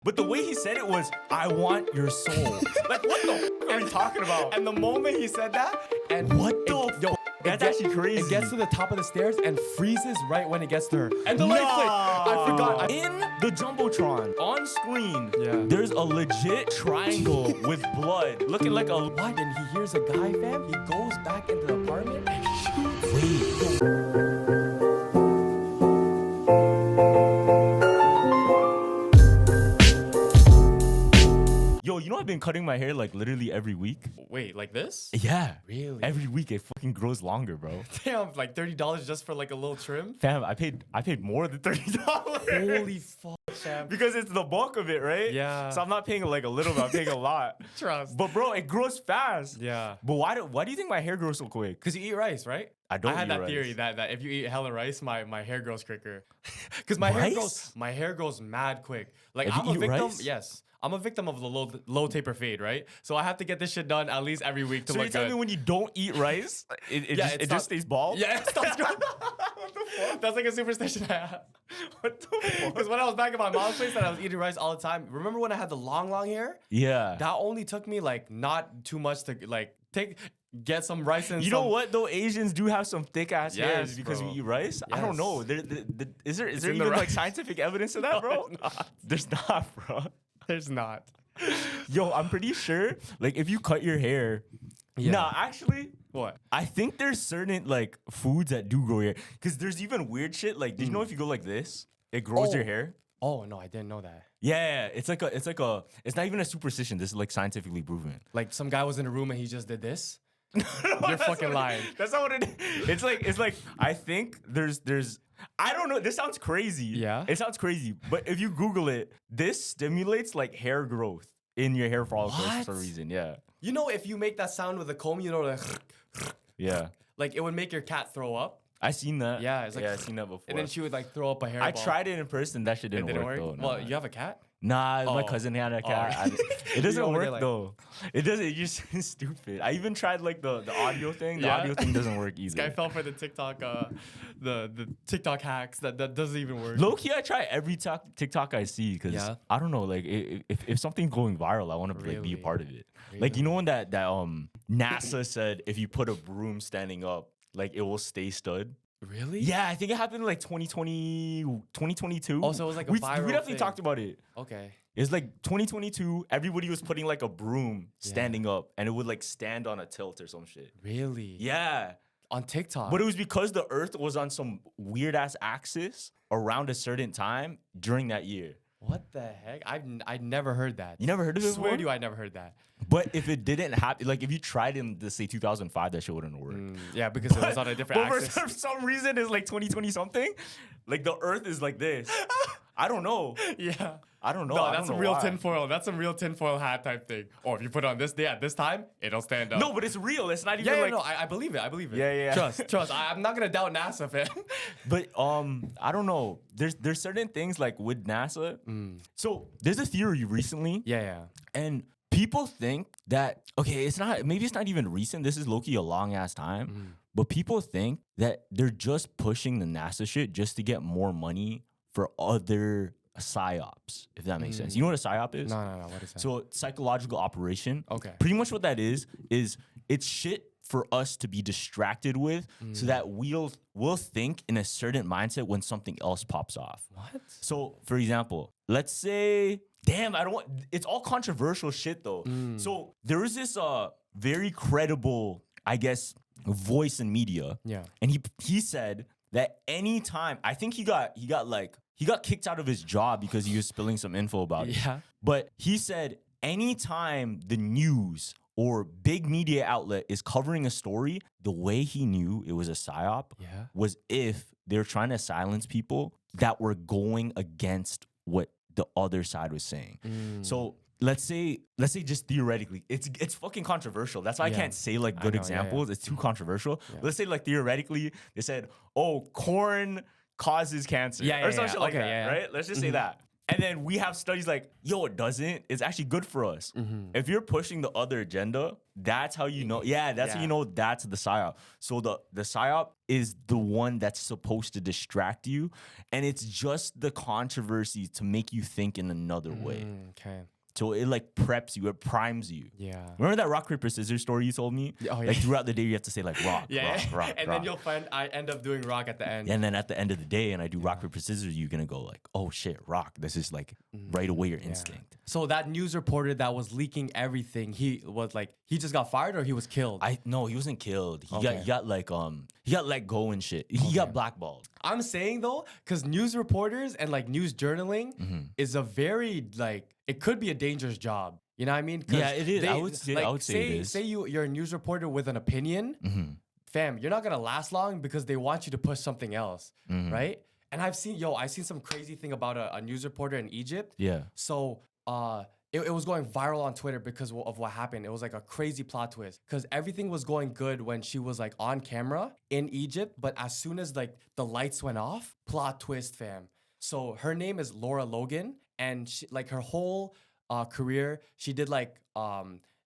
But the way he said it was, I want your soul. Like, what the f are you talking about? And the moment he said that, and What the f? That's actually crazy. It gets to the top of the stairs and freezes right when it gets to her. And the lights like, I forgot. In the Jumbotron, on screen, Yeah. there's a legit triangle with blood, looking like a... What? And he hears a guy, fam. He goes back into the apartment and shoots. Wait. Yo, you know I've been cutting my hair like literally every week? Wait, like this? Yeah. Really? Every week it fucking grows longer, bro. Damn, like $30 just for like a little trim? Fam, I paid more than $30. Holy fuck, fam. Because it's the bulk of it, right? Yeah. So I'm not paying like a little bit, I'm paying a lot. Trust. But bro, it grows fast. Yeah. But why do you think my hair grows so quick? Because you eat rice, right? I don't had eat that rice. theory that if you eat hella rice, my hair grows quicker. Because my hair grows mad quick. Like If I'm you a eat victim. rice? Yes. I'm a victim of the low taper fade, right? So I have to get this shit done at least every week to So you're look telling good. me when you don't eat rice, it just stays bald? Yeah, it stops growing. What the fuck? That's like a superstition I have. What the fuck? Because when I was back at my mom's place and I was eating rice all the time, remember when I had the long hair? Yeah. That only took me like not too much to like get some rice and You know what though? Asians do have some thick ass Yes, hairs because bro. we eat rice. I don't Yes. know. Is there in even the like rice. scientific evidence of that, bro? There's not. There's not, bro. There's not. Yo, I'm pretty sure like if you cut your hair, Yeah. nah, actually, What? I think there's certain like foods that do grow hair. Cause there's even weird shit. Like, did you know if you go like this, it grows your hair? Oh no, I didn't know that. Yeah, it's not even a superstition. This is like scientifically proven. Like some guy was in a room and he just did this. You're fucking lying. That's not what it is. It's like I think there's I don't know. This sounds crazy. Yeah? It sounds crazy. But if you Google it, this stimulates like hair growth in your hair follicles for some What? reason. Yeah. You know, if you make that sound with a comb, you know, Yeah. like it would make your cat throw up. I seen that. Yeah, it's like, I seen that before. And then she would like throw up a hairball. I tried it in person. That shit It didn't, work though. Well, Nah. you have a cat? Nah, my Oh. cousin had a cat. Oh. It doesn't over work there like- though. It doesn't. It's just stupid. I even tried like the audio thing. The Yeah? audio thing doesn't work This guy either. fell for the TikTok, the TikTok hacks that doesn't even work. Low key, I try every TikTok I see because Yeah? I don't know. Like if something's going viral, I want to like, be a Really? part of it. Like you know when that NASA said if you put a broom standing up, like it will stay stood. Really? Yeah, I think it happened in like 2022. Oh, so it was like a we viral definitely thing. talked about it. Okay. It's like 2022. Everybody was putting like a broom standing up, and it would like stand on a tilt or some shit. Really? Yeah, On TikTok. but it was because the Earth was on some weird ass axis around a certain time during that year. What the heck? I've never heard that. You never heard of it Swear before? to you, I never heard that. But if it didn't happen, like if you tried in the say 2005, that shit wouldn't work. Yeah, because it was on a different But axis. for some reason, it's like 2020 something. Like the Earth is like this. I don't know. Yeah. I don't know. No, I that's don't some know real why. tinfoil. That's some real tinfoil hat type thing. Or if you put it on this day at this time, it'll stand up. No, but it's real. It's not even Yeah, like. no, I believe it. I believe it. Yeah, yeah. Trust. I'm not gonna doubt NASA, fam. But I don't know. There's certain things like with NASA. So there's a theory recently, Yeah. and people think that it's not even recent. This is low-key a long ass time. But people think that they're just pushing the NASA shit just to get more money for other psyops, if that makes sense. You know what a psyop is? No. What is that? So psychological operation. Okay. Pretty much what that is it's shit for us to be distracted with so that we'll think in a certain mindset when something else pops off. What? So for example, let's say, it's all controversial shit though. So there is this very credible, I guess, voice in media. Yeah. And he said that anytime, I think he got kicked out of his job because he was spilling some info about it. Yeah. But he said anytime the news or big media outlet is covering a story, the way he knew it was a psyop Yeah. was if they're trying to silence people that were going against what the other side was saying. So let's say just theoretically, it's fucking controversial. That's why I Yeah. can't say like good know, yeah, examples. It's too controversial. Let's say like theoretically, they said, oh, corn causes cancer Yeah, or some shit like okay, that, right? Let's just say that. And then we have studies like, yo, it doesn't. It's actually good for us. If you're pushing the other agenda, that's how you know. Yeah, that's how you know that's the psyop. So the psyop is the one that's supposed to distract you. And it's just the controversy to make you think in another way. Okay. So it like preps you, it primes you. Yeah. Remember that rock, paper, scissors story you told me? Oh, yeah. Like throughout the day, you have to say like rock, rock. And then you'll find I end up doing rock at the end. And then at the end of the day, and I do rock, paper, scissors, you're going to go like, oh shit, rock. This is like right away your instinct. So that news reporter that was leaking everything, he was like, he just got fired or he was killed? No, he wasn't killed. He got let go and shit. He got blackballed. I'm saying though, because news reporters and like news journaling is a very like, it could be a dangerous job. You know what I mean? Yeah, it is. I would say it is. Say you're a news reporter with an opinion, fam, you're not gonna last long because they want you to push something else, right? And I've seen some crazy thing about a news reporter in Egypt. Yeah. So it was going viral on Twitter because of what happened. It was like a crazy plot twist because everything was going good when she was like on camera in Egypt, but as soon as like the lights went off, plot twist, fam. So her name is Lara Logan, and she, like her whole career, she did like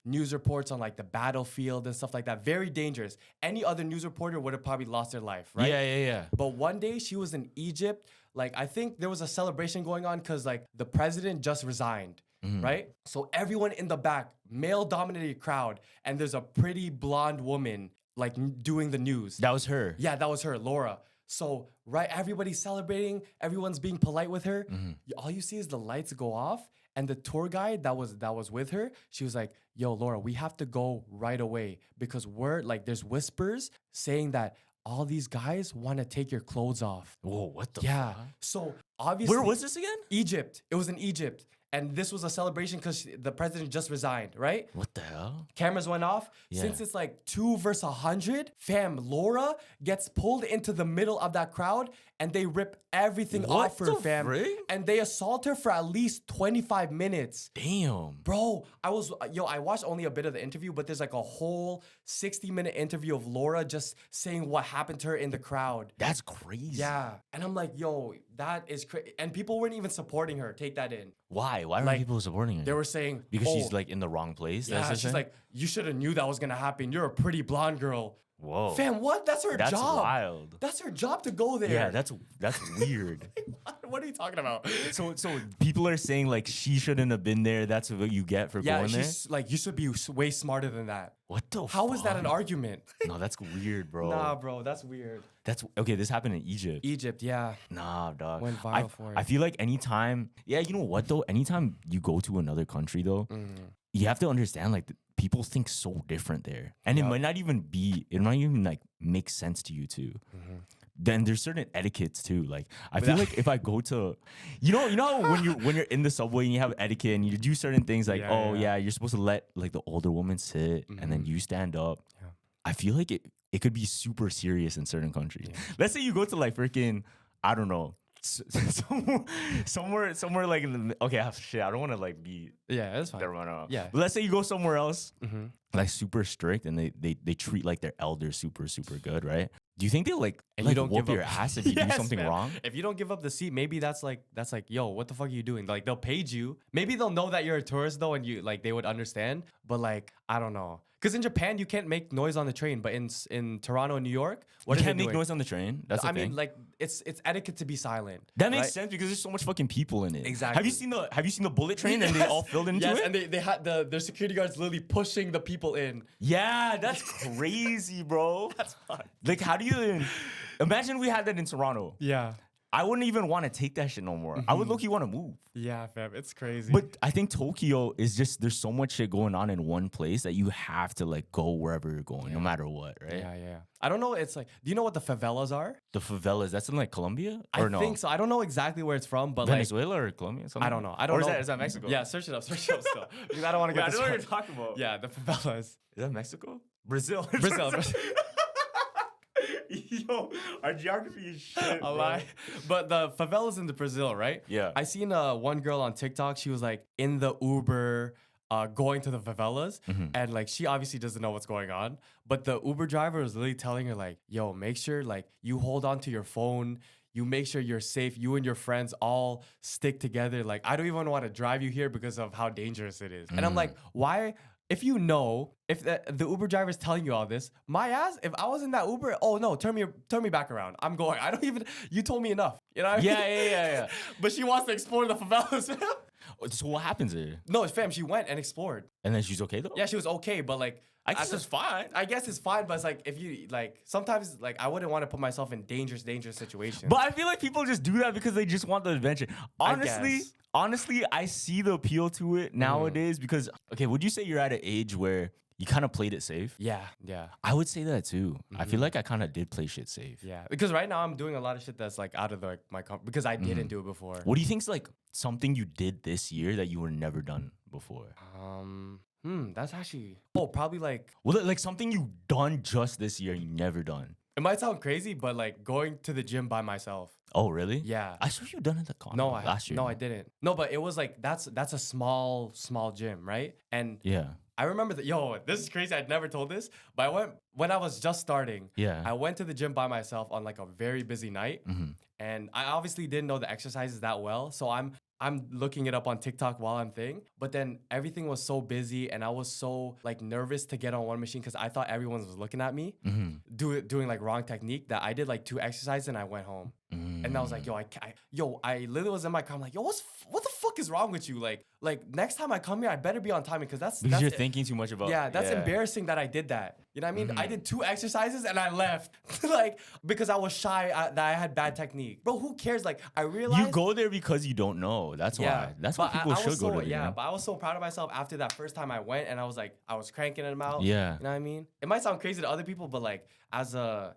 news reports on like the battlefield and stuff like that. Very dangerous. Any other news reporter would have probably lost their life, right? Yeah. But one day she was in Egypt. Like I think there was a celebration going on because like the president just resigned, right? So everyone in the back, male-dominated crowd, and there's a pretty blonde woman like doing the news. That was her. Yeah, that was her, Laura. So, right, everybody's celebrating, everyone's being polite with her. All you see is the lights go off, and the tour guide that was with her, she was like, yo, Laura, we have to go right away because we're like, there's whispers saying that all these guys want to take your clothes off. Whoa, what the Yeah. fuck? So, obviously. Where was this again? Egypt. It was in Egypt. And this was a celebration because the president just resigned, right? What the hell? Cameras went off. Yeah. Since it's like 2 versus 100, fam, Laura gets pulled into the middle of that crowd and they rip everything off her, fam. Frick? And they assault her for at least 25 minutes. Damn. Bro, I watched only a bit of the interview, but there's like a whole 60-minute interview of Laura just saying what happened to her in the crowd. That's crazy. Yeah. And I'm like, yo, that is crazy. And people weren't even supporting her. Take that in. Why? Why were Like, people supporting her? They were saying, because she's like in the wrong place. yeah, That's she's like, you should have knew that was gonna happen. You're a pretty blonde girl. whoa. Fam, what? That's her That's job. wild. That's her job to go there. Yeah, that's weird. What are you talking about? So people are saying like she shouldn't have been there. That's what you get for Yeah, going there. she's like, you should be way smarter than that. What the? How is that an fuck? argument? No, that's weird, bro. Nah, bro, that's weird. That's okay. This happened in Egypt. Egypt, yeah. Nah, dog. Went viral for it. I feel like anytime, yeah, you know what though? Anytime you go to another country though, you have to understand like people think so different there, and it might not even like make sense to you too. Then there's certain etiquettes too. Like I feel like if I go to, you know how when you're in the subway and you have etiquette and you do certain things like you're supposed to let like the older woman sit and then you stand up. Yeah. I feel like it could be super serious in certain countries. Yeah. Let's say you go to like freaking, I don't know, somewhere like in the, okay, shit, I don't want to like be, yeah, that's fine. Yeah. But let's say you go somewhere else, like super strict, and they treat like their elders super good, right? Do you think they'll like and you don't whoop give your up. ass if you do something wrong? If you don't give up the seat, maybe that's like, yo, what the fuck are you doing? Like they'll page you. Maybe they'll know that you're a tourist though, and you like they would understand. But like I don't know, because in Japan you can't make noise on the train, but in Toronto and New York, you can't make noise on the train. That's the thing. I mean, like it's etiquette to be silent. That makes sense because there's so much fucking people in it. Exactly. Have you seen the bullet train and they all filled into it? And they had their security guards literally pushing the people in. Yeah, that's crazy, bro. That's fun. Like, how do you even imagine we had that in Toronto? Yeah. I wouldn't even want to take that shit no more. I would low-key want to move. Yeah, fam, it's crazy. But I think Tokyo is just, there's so much shit going on in one place that you have to like go wherever you're going, no matter what, right? Yeah. I don't know. It's like, do you know what the favelas are? The favelas, that's in like Colombia? I think so. I don't know exactly where it's from, but Venezuela or Colombia? I don't know. I don't know. Is that Mexico? Yeah, search it up still. Because I don't want to get I this don't know wrong. what you're talking about. Yeah, the favelas. Is that Mexico? Brazil. Brazil. Yo, our geography is shit. A lie. But the favelas in the Brazil, right? Yeah. I seen one girl on TikTok. She was like in the Uber going to the favelas. And like she obviously doesn't know what's going on. But the Uber driver was literally telling her like, yo, make sure like you hold on to your phone. you make sure you're safe. You and your friends all stick together. Like, I don't even want to drive you here because of how dangerous it is. And I'm like, why? If you know, if the Uber driver is telling you all this, my ass, if I was in that Uber, oh no, turn me back around. I'm going. I don't even, you told me enough. You know what I mean? Yeah. But she wants to explore the favelas. So what happens there? No, fam, she went and explored. And then she's okay though? Yeah, she was okay, but like, I guess it's fine. I guess it's fine, but it's like, if you, like, sometimes, like, I wouldn't want to put myself in dangerous situations. But I feel like people just do that because they just want the adventure. Honestly, I see the appeal to it nowadays because, okay, would you say you're at an age where you kind of played it safe? Yeah. I would say that too. I feel like I kind of did play shit safe. Yeah, because right now I'm doing a lot of shit that's like out of my because I didn't do it before. What do you think's like something you did this year that you were never done before? That's actually probably like, Well, like something you done just this year you never done. it might sound crazy, but like going to the gym by myself. Oh, really? Yeah. I saw you done at the con last year. No, I didn't. No, but it was like that's a small gym, right? And Yeah. I remember that. This is crazy. I'd never told this, but I went when I was just starting. Yeah. I went to the gym by myself on like a very busy night, and I obviously didn't know the exercises that well. So I'm looking it up on TikTok while I'm thing. But then everything was so busy, and I was so like nervous to get on one machine because I thought everyone was looking at me doing like wrong technique. That I did like 2 exercises and I went home. And I was like, I literally was in my car. I'm like, what the fuck is wrong with you? Like next time I come here, I better be on time because that's you're thinking too much about. Yeah, that's embarrassing that I did that. You know what I mean? I did 2 exercises and I left, like because I was shy that I had bad technique. Bro, who cares? Like I realized You go there because you don't know. That's why. That's why people should go there. Yeah, but I was so proud of myself after that first time I went, and I was like, I was cranking them out. Yeah. You know what I mean? It might sound crazy to other people, but like as a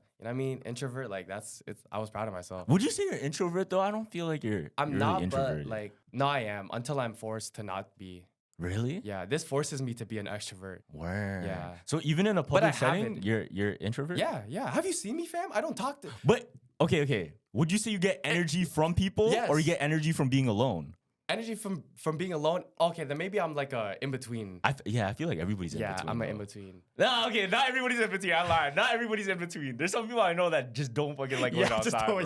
introvert, like I was proud of myself. Would you say you're an introvert though? I don't feel like you're I'm really not, introverted. but like no, I am until I'm forced to not be. Really? Yeah, this forces me to be an extrovert. Word. Yeah. So even in a But I public setting, haven't. you're introvert? Yeah. Have you seen me, fam? I don't talk to. But okay. Would you say you get energy from people Yes. or you get energy from being alone? Energy from being alone. Okay, then maybe I'm like a in between. I feel like everybody's in between. I'm an though. in between. No, okay, not everybody's in between. I lied. Not everybody's in between. There's some people I know that just don't fucking like going outside. Bro.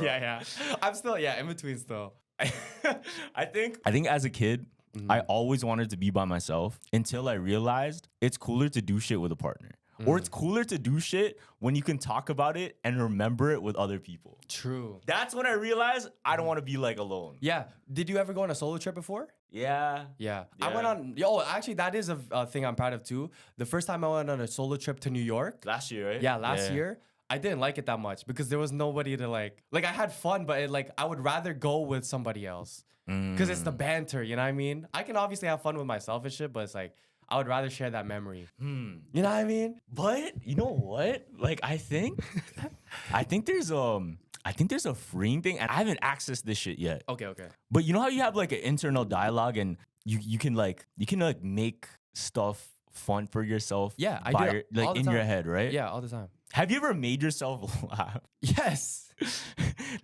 I'm still in between still. I think as a kid, I always wanted to be by myself until I realized it's cooler to do shit with a partner. Or it's cooler to do shit when you can talk about it and remember it with other people. True. That's when I realized I don't want to be like alone. Yeah. Did you ever go on a solo trip before? Yeah. I went on. Actually, that is a thing I'm proud of too. The first time I went on a solo trip to New York. Last year, right? Yeah, last year. I didn't like it that much because there was nobody to like I had fun, but I would rather go with somebody else because it's the banter. You know what I mean? I can obviously have fun with myself and shit, but it's like I would rather share that memory. You know what I mean? But you know what? Like I think there's a freeing thing, and I haven't accessed this shit yet. Okay. But you know how you have like an internal dialogue, and you can make stuff fun for yourself. Yeah, I do. Like all the in time. your head, right? Yeah, all the time. Have you ever made yourself laugh? Yes.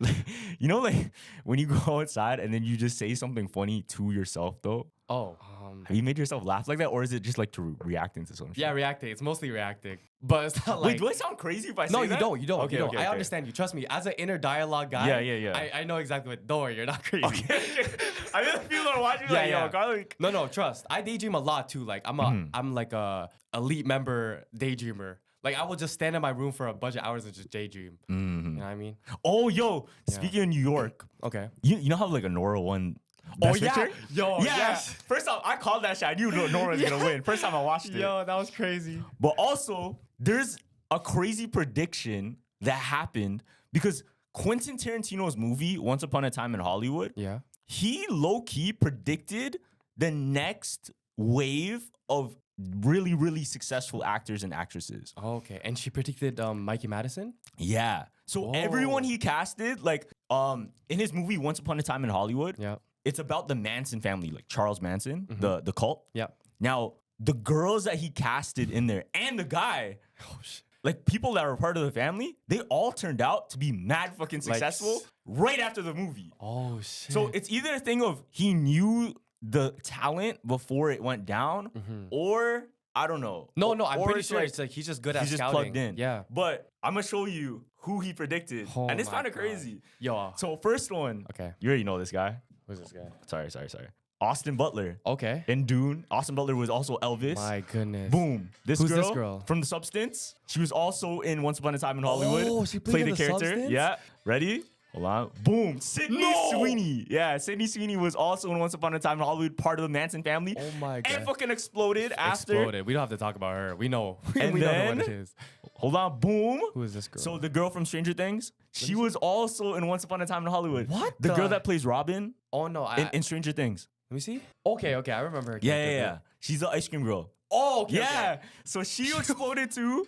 like when you go outside and then you just say something funny to yourself though. Oh. Have you made yourself laugh like that, or is it just like to reacting to something? Yeah, reacting. It's mostly reacting, but it's not like. Wait, do I sound crazy if I say No, that? you don't. Okay, you don't. okay, I okay. understand you. Trust me. As an inner dialogue guy. Yeah. I know exactly what. Don't worry, you're not crazy. Okay. I just feel like watching like, yo, garlic. No, trust. I daydream a lot too. Like I'm like a elite member daydreamer. Like I will just stand in my room for a bunch of hours and just daydream. You know what I mean? Oh, yo, speaking of New York, Okay. you know how like a Nora won. Best Picture? Yo, yes. First off, I called that shit. I knew Nora was gonna win. First time I watched it. Yo, that was crazy. But also, there's a crazy prediction that happened because Quentin Tarantino's movie, Once Upon a Time in Hollywood, Yeah. he low-key predicted the next wave of really, really successful actors and actresses. Okay. And she predicted Mikey Madison? Yeah. So everyone he casted, like in his movie Once Upon a Time in Hollywood, Yeah. it's about the Manson family, like Charles Manson, the cult. Yeah. Now, the girls that he casted in there and the guy, like people that were part of the family, they all turned out to be mad fucking successful right after the movie. Oh, shit. So it's either a thing of he knew the talent before it went down, or I don't know. No, I'm Or pretty it's sure like it's like he's just good at he's just scouting. plugged in. Yeah. But I'm gonna show you who he predicted. Oh And it's my kind of God. crazy. Yo. So first one. Okay. You already know this guy. Who's this guy? Sorry. Austin Butler. Okay. In Dune. Austin Butler was also Elvis. My goodness. Boom. Who's this girl? From The Substance. She was also in Once Upon a Time in Hollywood. Oh, she played in The Substance? Yeah. Ready? Hold on. Boom. Sydney Sweeney. Yeah, Sydney Sweeney was also in Once Upon a Time in Hollywood, part of the Manson family. Oh my God. And fucking exploded after. Exploded. We don't have to talk about her. We know. And we know then- what it is. Hold on. Boom. Who is this girl? So the girl from Stranger Things, she was also in Once Upon a Time in Hollywood. What The the- girl that plays Robin oh no. in Stranger Things. Let me see. Okay. I remember her. character. She's the ice cream girl. Oh, okay. Yeah. okay. So she exploded too.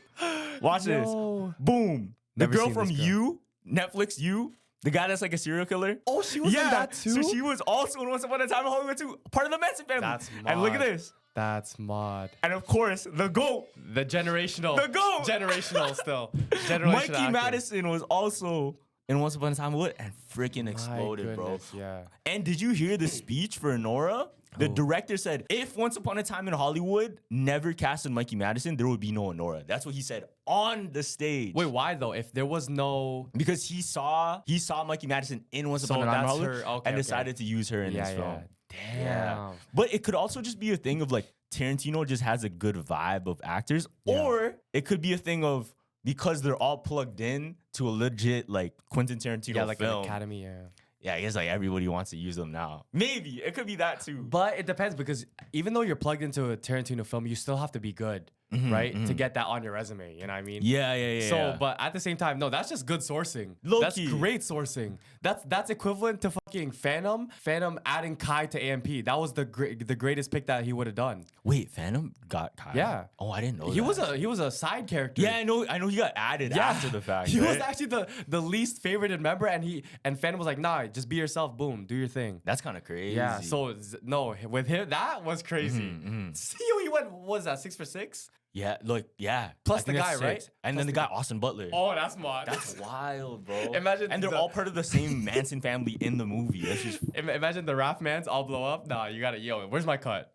Watch this. Yo. Boom. The Never girl seen from this girl. You, Netflix You, the guy that's like a serial killer. Oh, she was in that too? So she was also in Once Upon a Time in Hollywood too, part of the Manson family. That's And look at mod. this. That's mod. And of course, the GOAT, The generational. The GOAT. Generational still. Generational Mikey actor. Madison was also in Once Upon a Time in Hollywood and freaking My exploded, bro. goodness, Yeah. And did you hear the speech for Nora? The director said, if Once Upon a Time in Hollywood never casted Mikey Madison, there would be no Nora. That's what he said on the stage. Wait, why though? If there was no. Because he saw Mikey Madison in Once So Upon a Time in that's Hollywood her- okay, and okay. decided to use her in this Yeah. film. Damn. Yeah. But it could also just be a thing of like Tarantino just has a good vibe of actors, Yeah. or it could be a thing of because they're all plugged in to a legit like Quentin Tarantino Yeah, like film. an academy. Yeah. Yeah, I guess like everybody wants to use them now. Maybe it could be that too. But it depends because even though you're plugged into a Tarantino film, you still have to be good, right? To get that on your resume. You know what I mean? Yeah. So, but at the same time, no, that's just good sourcing. That's Low-key. great sourcing. That's equivalent to fucking Phantom. Phantom adding Kai to AMP. That was the greatest pick that he would have done. Wait, Phantom got Kai? Yeah. Oh, I didn't know He that. was a side character. Yeah, I know he got added after the fact. He was right? actually the least favorited member, and Phantom was like, nah, just be yourself. Boom, do your thing. That's kind of crazy. Yeah. So no, with him that was crazy. Mm-hmm, See, he went. What was that 6 for 6? Yeah, look, yeah. Plus I think the that's guy, right? 6. And Plus then the the guy Austin Butler. Oh, that's mod. That's wild, bro. Imagine and they're the- all part of the same Manson family in the movie. That's just Imagine the Raph mans all blow up. Nah, you gotta where's my cut?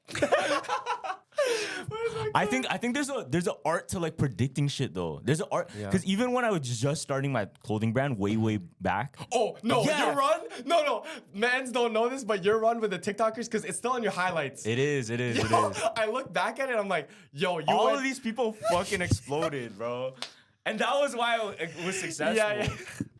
I think there's an art to like predicting shit though. There's an art Yeah. because even when I was just starting my clothing brand way back. Oh no, Yeah. your run? No, mans don't know this, but your run with the TikTokers because it's still on your highlights. It is. Yo, I look back at it, I'm like, yo, you All went- of these people fucking exploded, bro. And that was why it was successful. Yeah.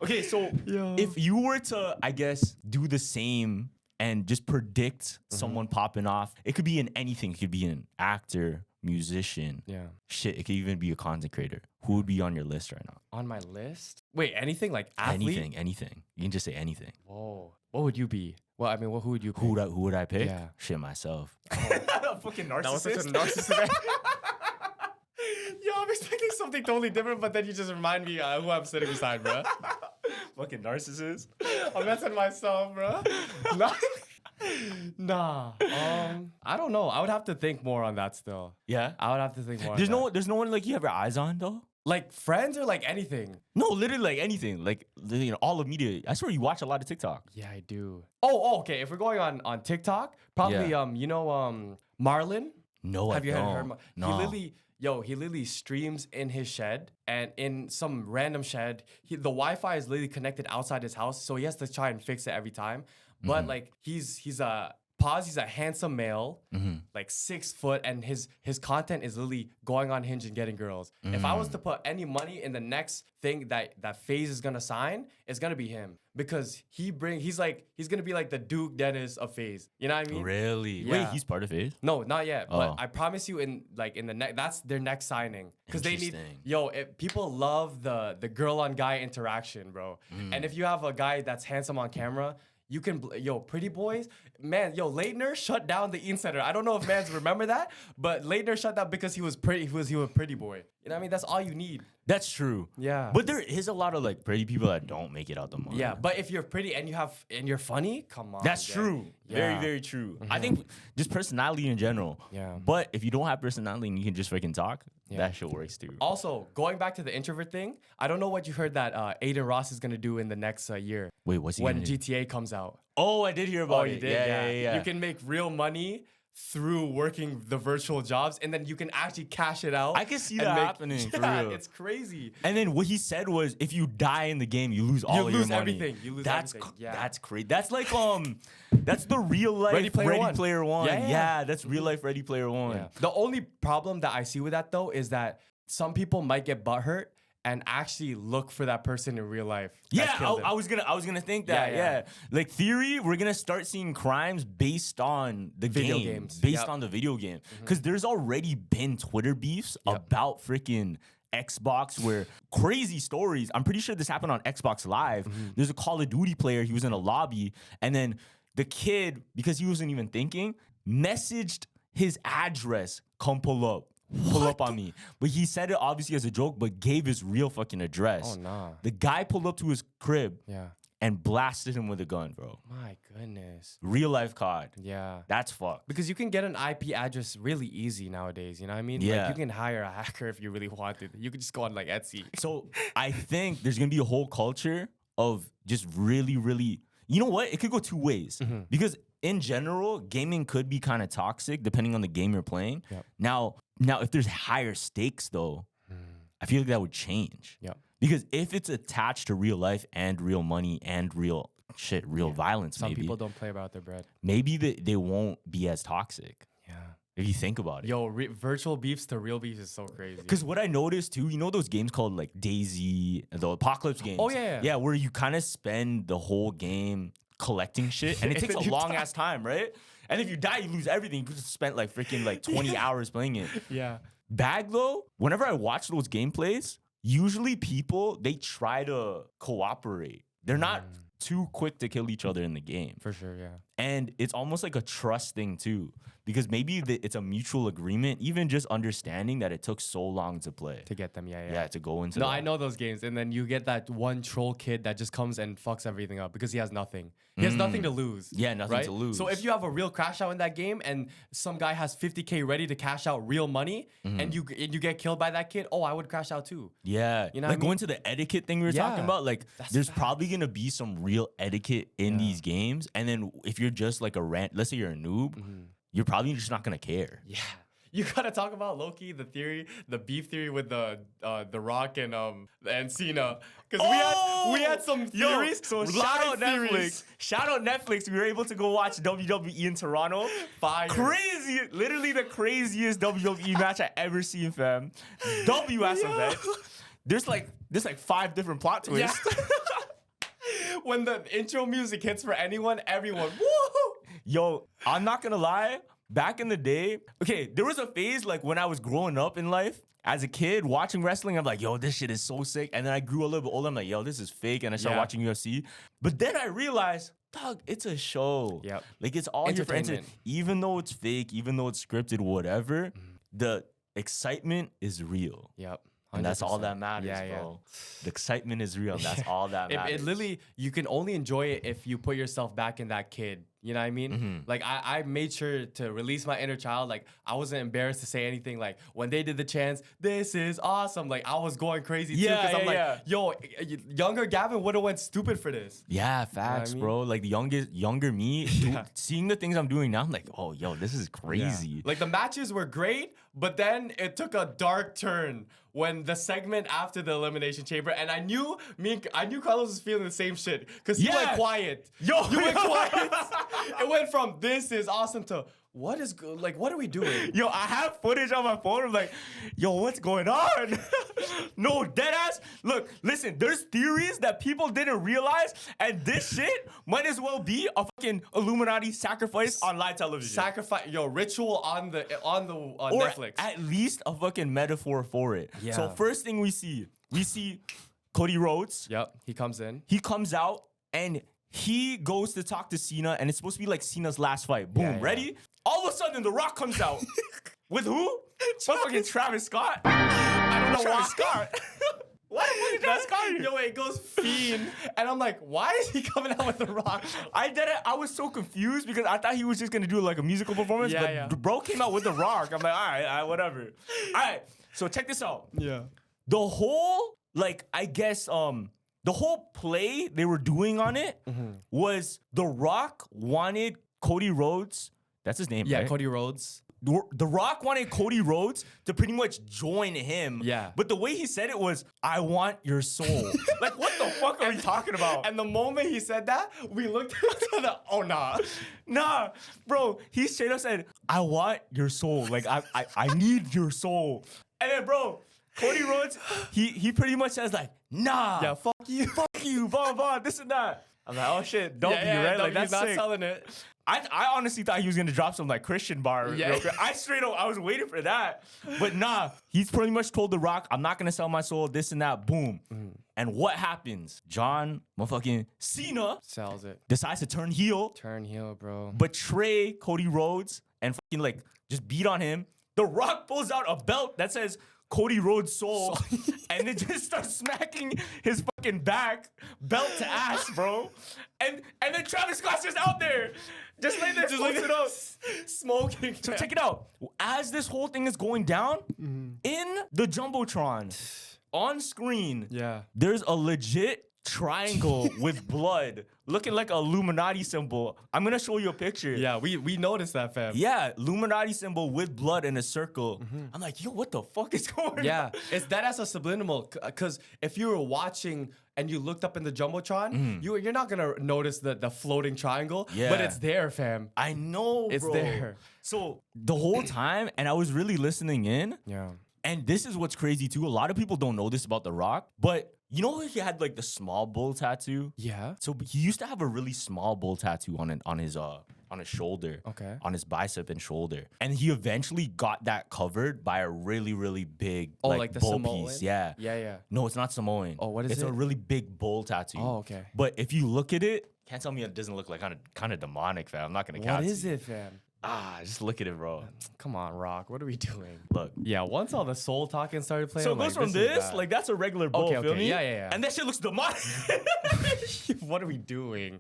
Okay, so Yo. if you were to, I guess, do the same and just predict someone popping off, it could be in anything. It could be an actor, musician. Yeah. Shit, it could even be a content creator. Who would be on your list right now? On my list? Wait, anything like athlete? Anything. You can just say anything. Whoa. What would you be? Well, I mean, who would you pick? Who would I pick? Yeah. Shit, myself. Fucking narcissist. That was such a narcissist. Yo, I'm expecting something totally different, but then you just remind me who I'm sitting beside, bro. Fucking narcissist. I'm messing myself, bro. Nah. I don't know. I would have to think more on that still. Yeah. I would have to think more. There's on that. there's no one like you have your eyes on though. Like friends or like anything. No, literally like anything. Like all of media. I swear you watch a lot of TikTok. Yeah, I do. Oh, okay. If we're going on TikTok, probably Yeah. Marlon. No, Have you I don't. heard him? No. He literally streams in his shed, and in some random shed, the Wi-Fi is literally connected outside his house, so he has to try and fix it every time. But like he's a handsome male, like 6 foot, and his content is literally going on Hinge and getting girls. If I was to put any money in the next thing that FaZe is gonna sign, it's gonna be him because he's gonna be like the Duke Dennis of FaZe. You know what I mean? Really? Yeah. Wait, he's part of it? No, not yet. But Oh. I promise you, in the next, that's their next signing because they need. Interesting. People love the girl on guy interaction, bro. And if you have a guy that's handsome on camera, you can pretty boys, man. Leitner shut down the Ean Center. I don't know if mans remember that, but Leitner shut down because he was pretty. He was a pretty boy. You know what I mean? That's all you need. That's true. Yeah. But there is a lot of like pretty people that don't make it out the mud. Yeah, but if you're pretty and you're funny, come on. That's gang. true. Yeah. Very, very true. I think just personality in general. Yeah. But if you don't have personality and you can just freaking talk, Yeah. that shit works too. Also, going back to the introvert thing, I don't know what you heard that Aiden Ross is gonna do in the next year. Wait, what's he when gonna do? GTA comes out? Oh, I did hear about it. You did? Yeah. You can make real money through working the virtual jobs, and then you can actually cash it out. I can see that happening, for real. It's crazy. And then what he said was, if you die in the game, you lose all of your money. Everything. You lose everything. Yeah. That's crazy. That's like that's the real life Ready Player One. Yeah, that's real life Ready Player One. Yeah. The only problem that I see with that though is that some people might get butthurt and actually look for that person in real life. Yeah, I was gonna think that. Yeah. Like theory, we're gonna start seeing crimes based on the video game, games. based on the video game. Because there's already been Twitter beefs about freaking Xbox where crazy stories. I'm pretty sure this happened on Xbox Live. There's a Call of Duty player. He was in a lobby, and then the kid, because he wasn't even thinking, messaged his address. Come pull up. Pull up on me. But he said it obviously as a joke, but gave his real fucking address. Oh, nah. The guy pulled up to his crib Yeah. and blasted him with a gun, bro. My goodness. Real life COD. Yeah. That's fucked. Because you can get an IP address really easy nowadays, you know what I mean? Yeah. Like, you can hire a hacker if you really wanted. You could just go on like Etsy. So I think there's gonna be a whole culture of just really, really, you know what? It could go two ways. Because in general, gaming could be kind of toxic depending on the game you're playing. Yep. Now, if there's higher stakes though, I feel like that would change. Yep. Because if it's attached to real life and real money and real violence, Some people don't play about their bread. maybe they won't be as toxic. Yeah. If you think about it. Yo, virtual beefs to real beefs is so crazy. Because what I noticed too, you know those games called like DayZ, the apocalypse games? Oh, yeah. Yeah, where you kind of spend the whole game collecting shit and it takes a long ass time, right? And if you die, you lose everything. You could have spent like freaking like 20 hours playing it. Yeah. Bag though, whenever I watch those gameplays, usually people, they try to cooperate. They're not too quick to kill each other in the game. For sure, yeah. And it's almost like a trust thing too. Because maybe it's a mutual agreement, even just understanding that it took so long to play. To get them, yeah. Yeah, to go into No, I know those games. And then you get that one troll kid that just comes and fucks everything up because he has nothing. He has nothing to lose. Yeah, nothing right? to lose. So if you have a real crash out in that game and some guy has 50K ready to cash out real money and you get killed by that kid, I would crash out too. Yeah. You know like what I mean? going to the etiquette thing we were talking about, like there's probably gonna be some real etiquette in these games. And then if you're just like let's say you're a noob, you're probably just not gonna care. Yeah. You gotta talk about Loki, the beef theory with the Rock and Cena, because we had some theories. So shout out Netflix. Shout out Netflix. We were able to go watch WWE in Toronto. Fire. Crazy, literally the craziest WWE match I ever seen, fam. WSFX. There's like 5 different plot twists. Yeah. When the intro music hits for anyone, everyone, woo! Yo, I'm not gonna lie. Back in the day, okay, there was a phase like when I was growing up in life as a kid watching wrestling. I'm like, yo, this shit is so sick. And then I grew a little bit older. I'm like, yo, this is fake. And I started watching UFC. But then I realized, dog, it's a show. Yep. Like it's all here for entertainment. Even though it's fake, even though it's scripted, whatever, the excitement is real. Yep. 100%. And that's all that matters, bro. The excitement is real. And that's all that matters. It literally, you can only enjoy it if you put yourself back in that kid. You know what I mean? Like, I made sure to release my inner child. Like, I wasn't embarrassed to say anything. Like, when they did the chants, this is awesome. Like, I was going crazy too. Because I'm like, yo, younger Gavin would have went stupid for this. Yeah, facts, you know bro. Like, the younger me, seeing the things I'm doing now, I'm like, oh, yo, this is crazy. Yeah. Like, the matches were great, but then it took a dark turn when the segment after the Elimination Chamber, and I knew Carlos was feeling the same shit because he went quiet. Yo, you went quiet. It went from this is awesome to what is good? Like, what are we doing? Yo, I have footage on my phone. I'm like, yo, what's going on? No, deadass. Look, listen, there's theories that people didn't realize, and this shit might as well be a fucking Illuminati sacrifice on live television. Ritual on Netflix. At least a fucking metaphor for it. Yeah. So first thing we see Cody Rhodes. Yep, he comes in. He comes out and he goes to talk to Cena, and it's supposed to be like Cena's last fight. Boom, ready? All of a sudden, The Rock comes out. With who? Fucking Travis Scott. I don't know why. Scott. What the fuck is Travis Scott? Yo, it goes Fiend. And I'm like, why is he coming out with The Rock? I was so confused because I thought he was just going to do like a musical performance, but bro came out with The Rock. I'm like, all right, whatever. All right, so check this out. Yeah. The whole, the whole play they were doing on it was The Rock wanted Cody Rhodes That's his name, Yeah, right? Cody Rhodes. The Rock wanted Cody Rhodes to pretty much join him. Yeah. But the way he said it was, I want your soul. Like, what the fuck are we talking about? And the moment he said that, we looked at each other. Oh, nah. Nah, bro, he straight up said, I want your soul. Like, I need your soul. And then, bro, Cody Rhodes, he pretty much says, like, nah. Yeah, fuck you. Fuck you, blah, blah, this and that. I'm like, oh, shit, W, right? Like, that's not sick. selling it. I honestly thought he was gonna drop some like Christian bar. Yeah. Real quick. I was waiting for that, but nah. He's pretty much told The Rock, I'm not gonna sell my soul. This and that. Boom. And what happens? John motherfucking Cena Sells it. decides to turn heel, Turn heel, bro. betray Cody Rhodes, and fucking like just beat on him. The Rock pulls out a belt that says Cody Rhodes' soul, and it just starts smacking his fucking back, belt to ass, bro. And then Travis Scott's just out there, just like there, posted up, Smoking. So check it out. As this whole thing is going down, in the Jumbotron, on screen, Yeah. there's a legit triangle with blood, looking like a Illuminati symbol. I'm gonna show you a picture. Yeah, we noticed that, fam. Yeah, Illuminati symbol with blood in a circle. I'm like, yo, what the fuck is going Yeah, on? it's that as a subliminal. Because if you were watching and you looked up in the Jumbotron, you're not gonna notice the floating triangle. Yeah. But it's there, fam. I know, It's bro. there. So the whole time, and I was really listening in. Yeah. And this is what's crazy too. A lot of people don't know this about The Rock, but you know he had like the small bull tattoo. Yeah. So he used to have a really small bull tattoo on his shoulder. Okay. On his bicep and shoulder, and he eventually got that covered by a really really big like the bull Samoan? piece. Yeah. Yeah. No, it's not Samoan. Oh, what is it's it? a really big bull tattoo. Oh, okay. But if you look at it, can't tell me it doesn't look like kind of demonic, fam. I'm not gonna count. What is it, fam? Just look at it, bro. Come on, Rock. What are we doing? Look. Yeah, once all the soul talking started playing, So it I'm goes like, from this is this, bad. like that's a regular bull, Okay, feel okay. me? Yeah. And that shit looks demonic. What are we doing?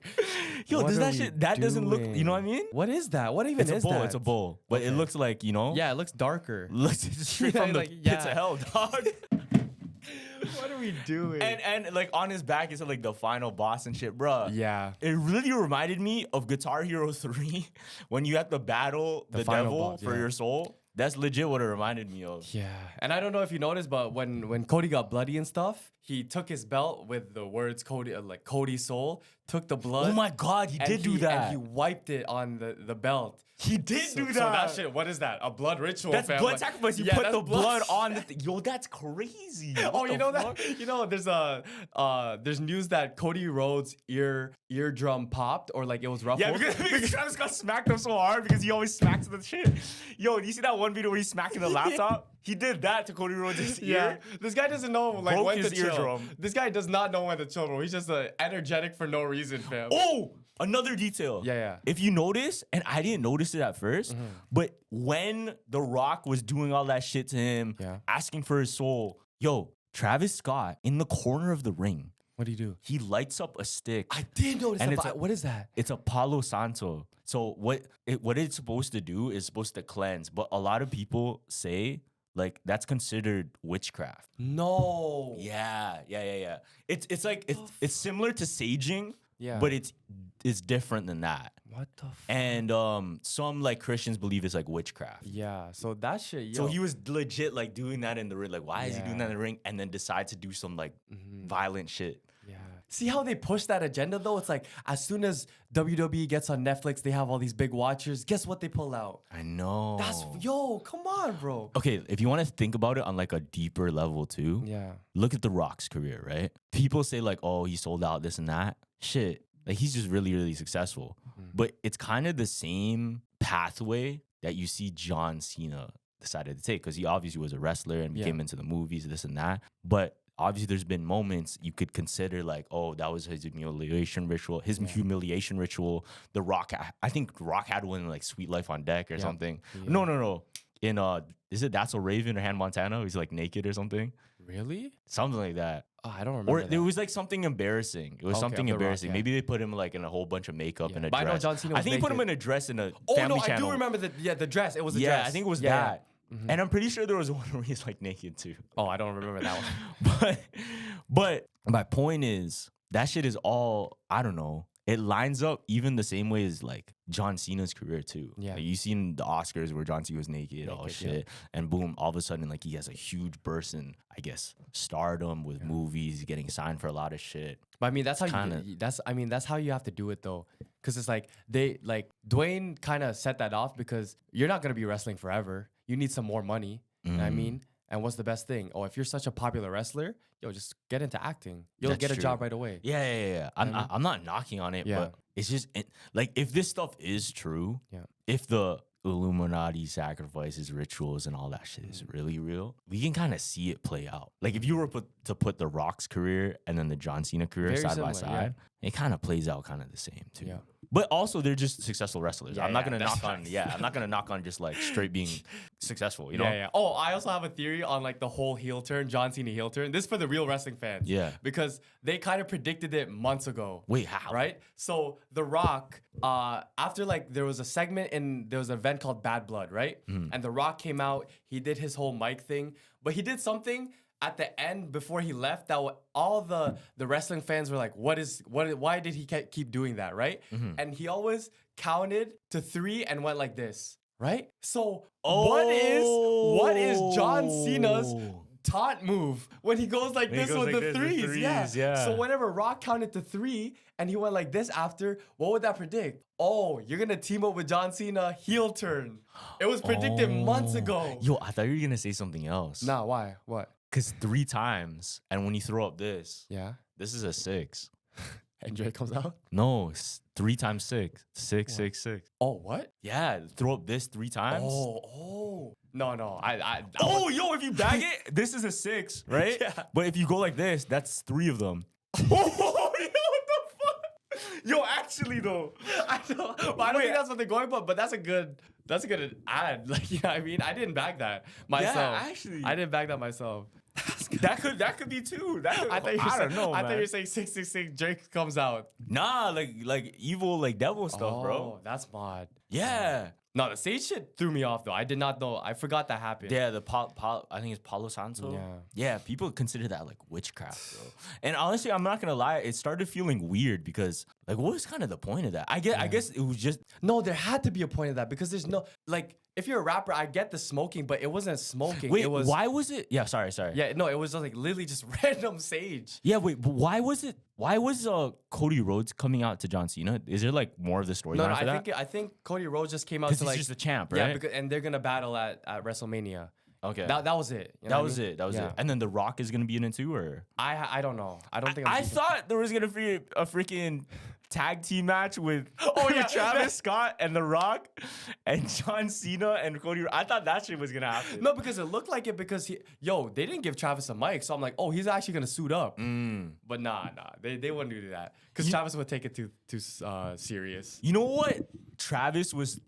Yo, What does are that we shit, that doesn't look, you know what I mean? What is that? What even It's a is bull, that? it's a bull. But it Okay. looks like, you know? Yeah, it looks darker. Looks straight Yeah, from the like, pits of yeah. hell, dog. What are we doing? and like on his back, it said like the final boss and shit, bruh. yeah. It really reminded me of Guitar Hero 3 when you have to battle the final devil boss, for yeah. your soul. That's legit what it reminded me of. Yeah. And I don't know if you noticed, but when Cody got bloody and stuff, he took his belt with the words Cody, like Cody's soul, took the blood. Oh my God, he and did do that. And he wiped it on the belt. He did do that. So that shit, what is that? A blood ritual, That's fam. blood Like, sacrifice. You yeah, put that's the blood blood. on the thing. Yo, that's crazy. Oh, What you the know fuck? that? You know, there's news that Cody Rhodes' eardrum popped or like it was ruffled. Yeah, because Travis got smacked up so hard because he always smacks the shit. Yo, do you see that one video where he's smacking the laptop? He did that to Cody Rhodes' ear. This guy doesn't know like Broke when his to chill. eardrum. This guy does not know when to chill, bro. He's just energetic for no reason, fam. Oh, another detail. Yeah. If you notice, and I didn't notice it at 1st, but when The Rock was doing all that shit to him, Yeah. asking for his soul, yo, Travis Scott in the corner of the ring, What do you do? he lights up a stick. I did notice And that. it's But a- what is that? It's a Palo Santo. So what it's supposed to do is supposed to cleanse, but a lot of people say like that's considered witchcraft. No. Yeah. It's like it's similar to saging, Yeah. but it's different than that. What the f- And some like Christians believe it's like witchcraft. Yeah. So that shit, yo. So he was legit like doing that in the ring. Like, why is he doing that in Yeah. the ring? And then decide to do some like violent shit. Yeah. See how they push that agenda though? It's like as soon as WWE gets on Netflix, they have all these big watchers. Guess what they pull out? I know. Yo, come on, bro. Okay, if you want to think about it on like a deeper level too, Yeah. look at The Rock's career, right? People say like, oh, he sold out this and that. Shit. Like he's just really, really successful. But it's kind of the same pathway that you see John Cena decided to take because he obviously was a wrestler and became into the movies, this and that. But obviously there's been moments you could consider like, oh, that was his humiliation ritual. The Rock, I think Rock had one in like Sweet Life on Deck or something. Yeah. No. In is it That's So Raven or Han Montana? He's like naked or something. Really? Something like that. Oh, I don't remember. Or that. there was like something embarrassing. It was Okay, something of The Rock, embarrassing. yeah. Maybe they put him like in a whole bunch of makeup and a But I dress. know John Cena I was think he put him naked. in a dress in a Oh Family no, Channel. I do remember the dress. It was a Yeah, dress. I think it was Yeah, that. And I'm pretty sure there was one where he's like naked too. Oh, I don't remember that one. But my point is that shit is all, I don't know. it lines up even the same way as like John Cena's career too. Yeah. Like, you seen the Oscars where John Cena was naked, all shit, and boom, all of a sudden like he has a huge burst in, I guess, stardom with movies, getting signed for a lot of shit. But I mean, that's how you have to do it though, because it's like Dwayne kind of set that off because you're not gonna be wrestling forever. You need some more money. You know what I mean? And what's the best thing? Oh, if you're such a popular wrestler, just get into acting. You'll get a job right away. Yeah. I'm not knocking on it, but it's just like if this stuff is true, if the Illuminati sacrifices, rituals, and all that shit is really real, we can kind of see it play out. Like if you were to put the Rock's career and then the John Cena career Very side similar, by side, it kind of plays out kind of the same too. Yeah. But also they're just successful wrestlers. I'm not gonna knock on. facts. I'm not gonna knock on just like straight being successful. You know. Yeah. Oh, I also have a theory on like the whole heel turn, John Cena heel turn. This is for the real wrestling fans. Yeah. Because they kind of predicted it months ago. Wait, how? Right? So The Rock, after like there was a segment and there was an event called Bad Blood, right? And The Rock came out, he did his whole mic thing, but he did something at the end before he left that all the wrestling fans were like, why did he keep doing that, right? And he always counted to 3 and went like this, right? So what is John Cena's taunt move when he goes like this with the threes? Yeah. So whenever Rock counted to 3 and he went like this after, what would that predict? Oh, you're gonna team up with John Cena, heel turn. It was predicted months ago. Yo, I thought you were gonna say something else. Nah, why? What? Because 3 times, and when you throw up this, Yeah. this is a 6. And Dre comes out? No, 3 times 6. 6, 6, 6. Oh, what? Yeah, throw up this 3 times. Oh. No. Yo, if you bag it, this is a 6, right? Yeah. But if you go like this, that's 3 of them. Yo, actually though. I don't think that's what they're going for, but that's a good ad. Like, you know what I mean? I didn't bag that myself. Yeah, actually. I didn't bag that myself. That could be 2. I don't know. I thought you were saying 666 Drake comes out. Nah, like evil, like devil stuff, bro. Oh, that's mod. Yeah. No, the stage shit threw me off though. I did not know. I forgot that happened. Yeah, I think it's Palo Santo. Yeah, people consider that like witchcraft, bro. And honestly, I'm not gonna lie, it started feeling weird because like, what was kind of the point of that? I guess it was just no. There had to be a point of that because there's no like. If you're a rapper, I get the smoking, but it wasn't smoking. Wait, it was, why was it? Yeah, sorry. Yeah, no, it was just like literally just random sage. Yeah, wait, but why was it? Why was Cody Rhodes coming out to John Cena? Is there like more of the storyline No, for that? I think Cody Rhodes just came out Because to he's like just a champ, right? Yeah, and they're gonna battle at WrestleMania. Okay, that was it. You know that what was I mean? it. That was Yeah. it. And then The Rock is gonna be in it too, or I don't know. I don't think. I thought there was gonna be a freaking tag team match with Travis Scott and The Rock and John Cena and Cody. I thought that shit was gonna happen. No, because it looked like it because they didn't give Travis a mic, so I'm like, oh, he's actually gonna suit up. But nah, they wouldn't do that because Travis would take it too serious. You know what? Travis was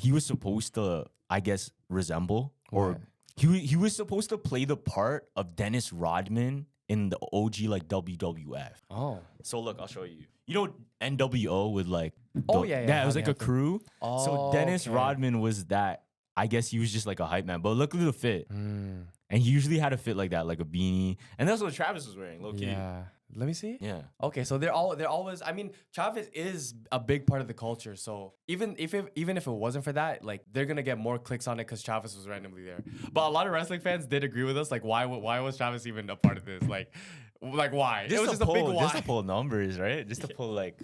he was supposed to, I guess, resemble or he was supposed to play the part of Dennis Rodman in the OG like WWF. Oh, so look, I'll show you. You know NWO with like it was like a crew. Oh, so Dennis Rodman was that. I guess he was just like a hype man, but look at the fit. And he usually had a fit like that, like a beanie, and that's what Travis was wearing. Low key. Yeah. Let me see. Yeah. Okay, so they're always. I mean, Travis is a big part of the culture. So even if it wasn't for that, like they're gonna get more clicks on it because Travis was randomly there. But a lot of wrestling fans did agree with us. Like, why was Travis even a part of this? Like why? Just it was just a big why. Just to pull numbers, right? Just to pull like.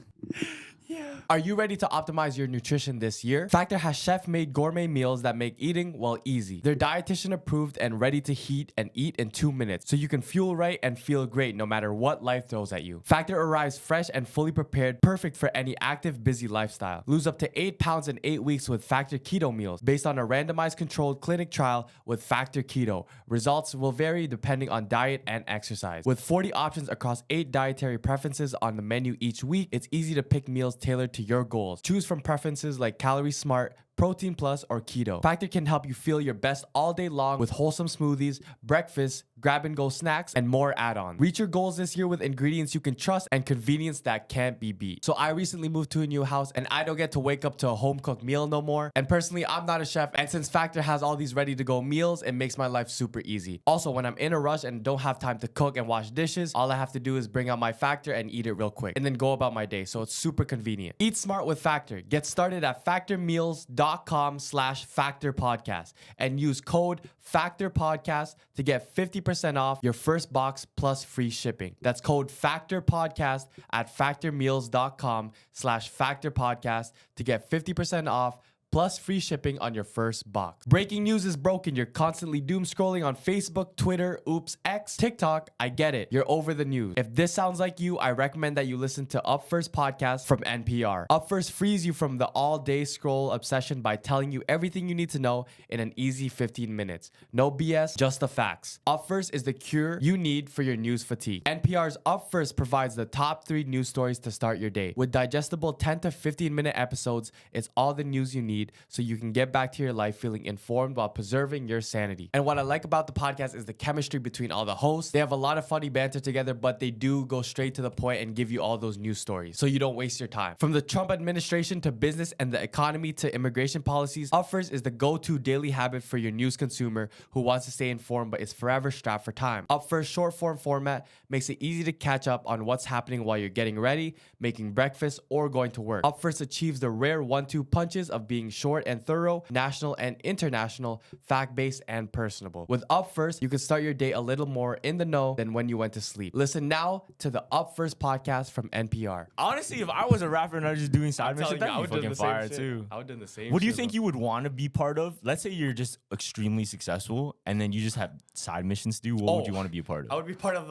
Yeah. Are you ready to optimize your nutrition this year? Factor has chef-made gourmet meals that make eating, well, easy. They're dietitian approved and ready to heat and eat in 2 minutes, so you can fuel right and feel great no matter what life throws at you. Factor arrives fresh and fully prepared, perfect for any active, busy lifestyle. Lose up to 8 pounds in 8 weeks with Factor Keto meals, based on a randomized controlled clinic trial with Factor Keto. Results will vary depending on diet and exercise. With 40 options across 8 dietary preferences on the menu each week, it's easy to pick meals tailored to your goals. Choose from preferences like Calorie Smart, Protein Plus, or Keto. Factor can help you feel your best all day long with wholesome smoothies, breakfast, grab-and-go snacks, and more add-ons. Reach your goals this year with ingredients you can trust and convenience that can't be beat. So I recently moved to a new house, and I don't get to wake up to a home-cooked meal no more. And personally, I'm not a chef, and since Factor has all these ready-to-go meals, it makes my life super easy. Also, when I'm in a rush and don't have time to cook and wash dishes, all I have to do is bring out my Factor and eat it real quick, and then go about my day, so it's super convenient. Eat smart with Factor. Get started at factormeals.com/factorpodcast and use code FACTORPODCAST to get 50% off your first box plus free shipping. That's code FACTORPODCAST at factormeals.com/factorpodcast to get 50% off plus free shipping on your first box. Breaking news is broken. You're constantly doom scrolling on Facebook, Twitter, Oops, X, TikTok. I get it. You're over the news. If this sounds like you, I recommend that you listen to Up First podcast from NPR. Up First frees you from the all-day scroll obsession by telling you everything you need to know in an easy 15 minutes. No BS, just the facts. Up First is the cure you need for your news fatigue. NPR's Up First provides the top 3 news stories to start your day. With digestible 10 to 15-minute episodes, it's all the news you need so you can get back to your life feeling informed while preserving your sanity. And what I like about the podcast is the chemistry between all the hosts. They have a lot of funny banter together, but they do go straight to the point and give you all those news stories so you don't waste your time. From the Trump administration to business and the economy to immigration policies, Up First is the go-to daily habit for your news consumer who wants to stay informed but is forever strapped for time. Up First short form format makes it easy to catch up on what's happening while you're getting ready, making breakfast, or going to work. Up First achieves the rare 1-2 punches of being short and thorough, national and international, fact-based and personable. With Up First, you can start your day a little more in the know than when you went to sleep. Listen now to the Up First podcast from NPR. Honestly, if I was a rapper and I was just doing side missions, that'd be fucking fire too. I would do the same. What do you think you would want to be part of? Let's say you're just extremely successful and then you just have side missions to do. What would you want to be a part of? I would be part of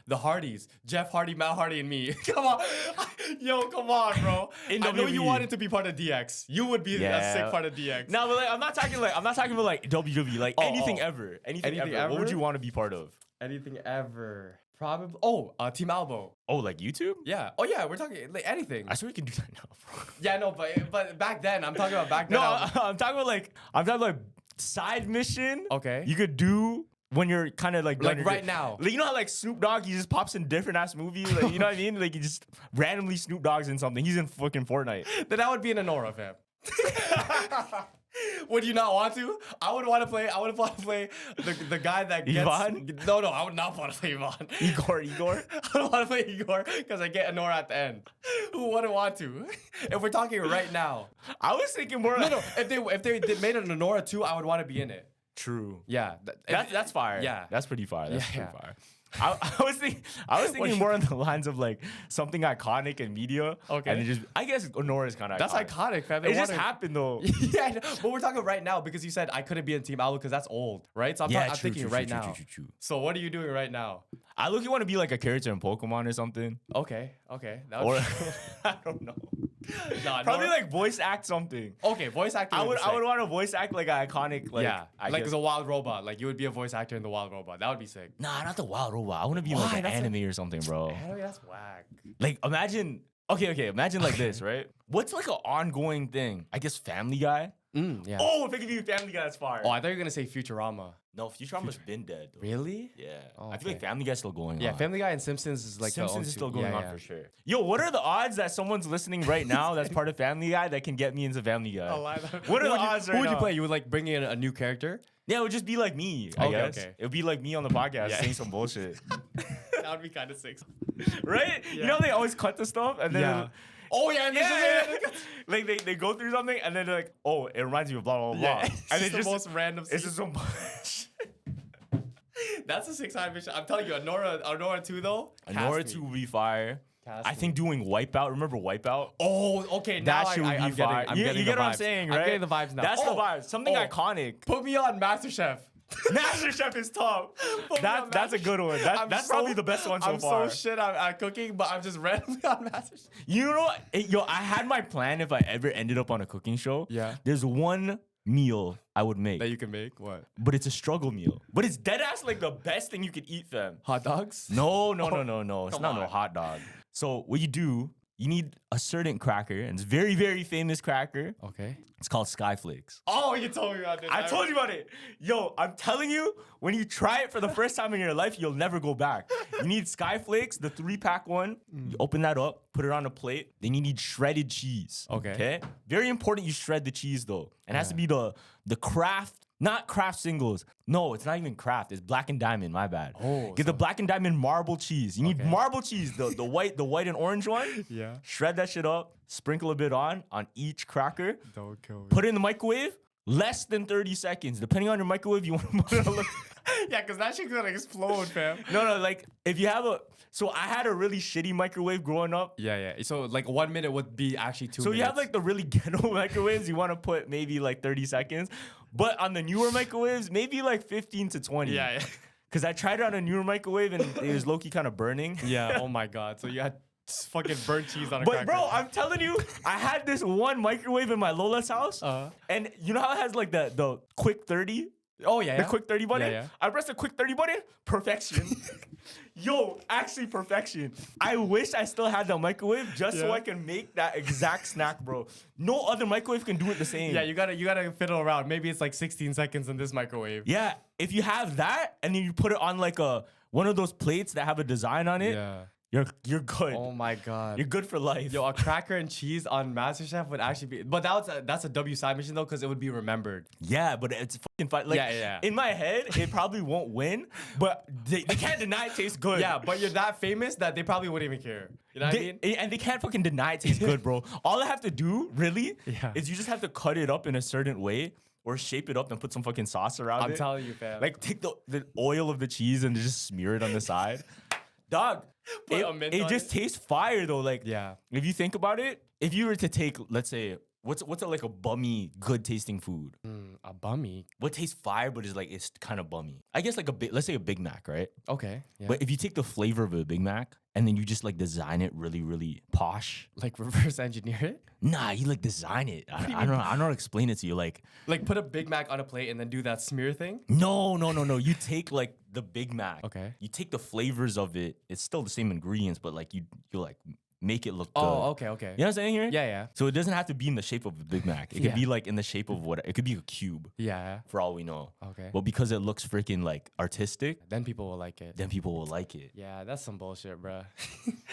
the Hardys. Jeff Hardy, Matt Hardy, and me. Come on. Yo, come on, bro. I know you wanted to be part of DX. You would be a sick part of DX. No, but like, I'm not talking about like WWE, like anything ever. Anything ever. What would you want to be part of? Anything ever. Probably. Team Albo. Oh, like YouTube? Yeah. Oh yeah, we're talking like anything. I swear we can do that now, bro. Yeah, no, but back then, I'm talking about back then. No, I'm talking about like side mission. Okay. You could do when you're kind of like right now. Like, you know how like Snoop Dogg, he just pops in different ass movies. Like, you know what I mean? Like, he just randomly Snoop Dogg's in something. He's in fucking Fortnite. Then I would be in Anora, fam. Would you not want to? I would want to play the guy that gets Yvonne? No, I would not want to play Yvonne. Igor. I don't want to play Igor because I get Anora at the end. Who wouldn't want to? If we're talking right now. I was thinking more No, if they made an Anora too, I would want to be in it. True. Yeah. That's fire. Yeah. That's pretty fire. That's pretty fire. I was thinking more on the lines of like something iconic in media. Okay. And it just, I guess Honora is kind of That's iconic, fam. It just happened though. Yeah, but we're talking right now because you said I couldn't be in Team Alba because that's old, right? So I'm thinking right now. True. So what are you doing right now? I look, you want to be like a character in Pokemon or something. Okay. Or I don't know. Nah, probably like voice act something. Okay, voice acting. I would want to voice act like an iconic, like, like as a wild robot. Like you would be a voice actor in the wild robot. That would be sick. Nah, not the wild robot. I want to be like an anime or something, bro. Anime, that's whack. Like imagine. Okay. Imagine like this, right? What's like an ongoing thing? I guess Family Guy. Yeah. Oh, if it could be Family Guy, that's fire. Oh, I thought you were gonna say Futurama. No, Futurama's been dead. Though. Really? Yeah. I feel like Family Guy's still going on. Yeah, Family Guy and Simpsons is like Simpsons is still going on for sure. Yo, what are the odds that someone's listening right now that's part of Family Guy that can get me into Family Guy? What are the odds right now? Who would you play? You would like bring in a new character? Yeah, it would just be like me, I guess. Okay. It would be like me on the podcast saying some bullshit. That would be kind of sick. Right? Yeah. You know they always cut the stuff and then... Oh yeah. Like they go through something and then they're like, oh, it reminds me of blah blah blah. Yeah, and it's just the most random. It's just so much. That's a 6-side mission. I'm telling you, Anora 2 though. Anora 2 will be fire. I think doing Wipeout. Remember Wipeout? Oh, okay. Now that should be fire. You get what I'm saying, right? I'm getting the vibes now. That's the vibes. Something iconic. Put me on MasterChef. MasterChef is top. That's a good one. That's probably the best one so far. I'm so shit at cooking, but I'm just randomly on MasterChef. You know what? Yo, I had my plan if I ever ended up on a cooking show. Yeah. There's one meal I would make. That you can make? What? But it's a struggle meal. But it's dead ass like the best thing you could eat, fam. Hot dogs? No. It's not no hot dog. So what you do, you need a certain cracker, and it's very, very famous cracker. Okay. It's called Skyflakes. Oh, you told me about this. I told you about it. Yo, I'm telling you, when you try it for the first time in your life, you'll never go back. You need Skyflakes, the 3-pack one. You open that up, put it on a plate. Then you need shredded cheese. Okay. Very important you shred the cheese though. And it has to be the Kraft, not Kraft singles. No, it's not even Kraft. It's Black and Diamond, my bad. Oh, Get the Black and Diamond marble cheese. You need marble cheese, the white and orange one. Yeah. Shred that shit up, sprinkle a bit on each cracker. Don't kill me. Put it in the microwave, less than 30 seconds. Depending on your microwave, you want to put it on. Yeah, because that shit's gonna explode, fam. No, like if you have so I had a really shitty microwave growing up. Yeah. So like 1 minute would be actually 2 minutes. So you have like the really ghetto microwaves, you want to put maybe like 30 seconds. But on the newer microwaves, maybe like 15 to 20. Yeah. Because I tried it on a newer microwave and it was low-key kind of burning. Yeah, oh my God. So you had fucking burnt cheese on a But cracker. bro, I'm telling you, I had this one microwave in my Lola's house. And you know how it has like the quick 30? Oh, yeah. The quick 30 button? Yeah. I pressed the quick 30 button. Perfection. Yo, actually perfection. I wish I still had the microwave just so I can make that exact snack, bro. No other microwave can do it the same. Yeah, you gotta fiddle around. Maybe it's like 16 seconds in this microwave. Yeah, if you have that and then you put it on like one of those plates that have a design on it, you're good. Oh my God. You're good for life. Yo, a cracker and cheese on MasterChef would actually be, but that's a W side mission though, because it would be remembered. Yeah, but it's fucking fun. Like, in my head, it probably won't win, but they can't deny it tastes good. Yeah, but you're that famous that they probably wouldn't even care. You know what I mean? And they can't fucking deny it tastes good, bro. All I have to do, really, is you just have to cut it up in a certain way or shape it up and put some fucking sauce around it. I'm telling you, fam. Like, take the oil of the cheese and just smear it on the side. Dog, it just tastes fire though. Like, if you think about it, if you were to take, let's say, what's like a bummy, good tasting food? A bummy? What tastes fire, but is like, it's kind of bummy. I guess like let's say a Big Mac, right? Okay. Yeah. But if you take the flavor of a Big Mac and then you just like design it really, really posh. Like reverse engineer it? Nah, you like design it. I don't know how to explain it to you. Like put a Big Mac on a plate and then do that smear thing? No. You take like the Big Mac. Okay. You take the flavors of it. It's still the same ingredients, but like you like make it look good. Oh, okay. You know what I'm saying here? Yeah. So it doesn't have to be in the shape of a Big Mac. It could be like in the shape of it could be a cube. Yeah. For all we know. Okay. But because it looks freaking like artistic, then people will like it. Yeah, that's some bullshit, bro.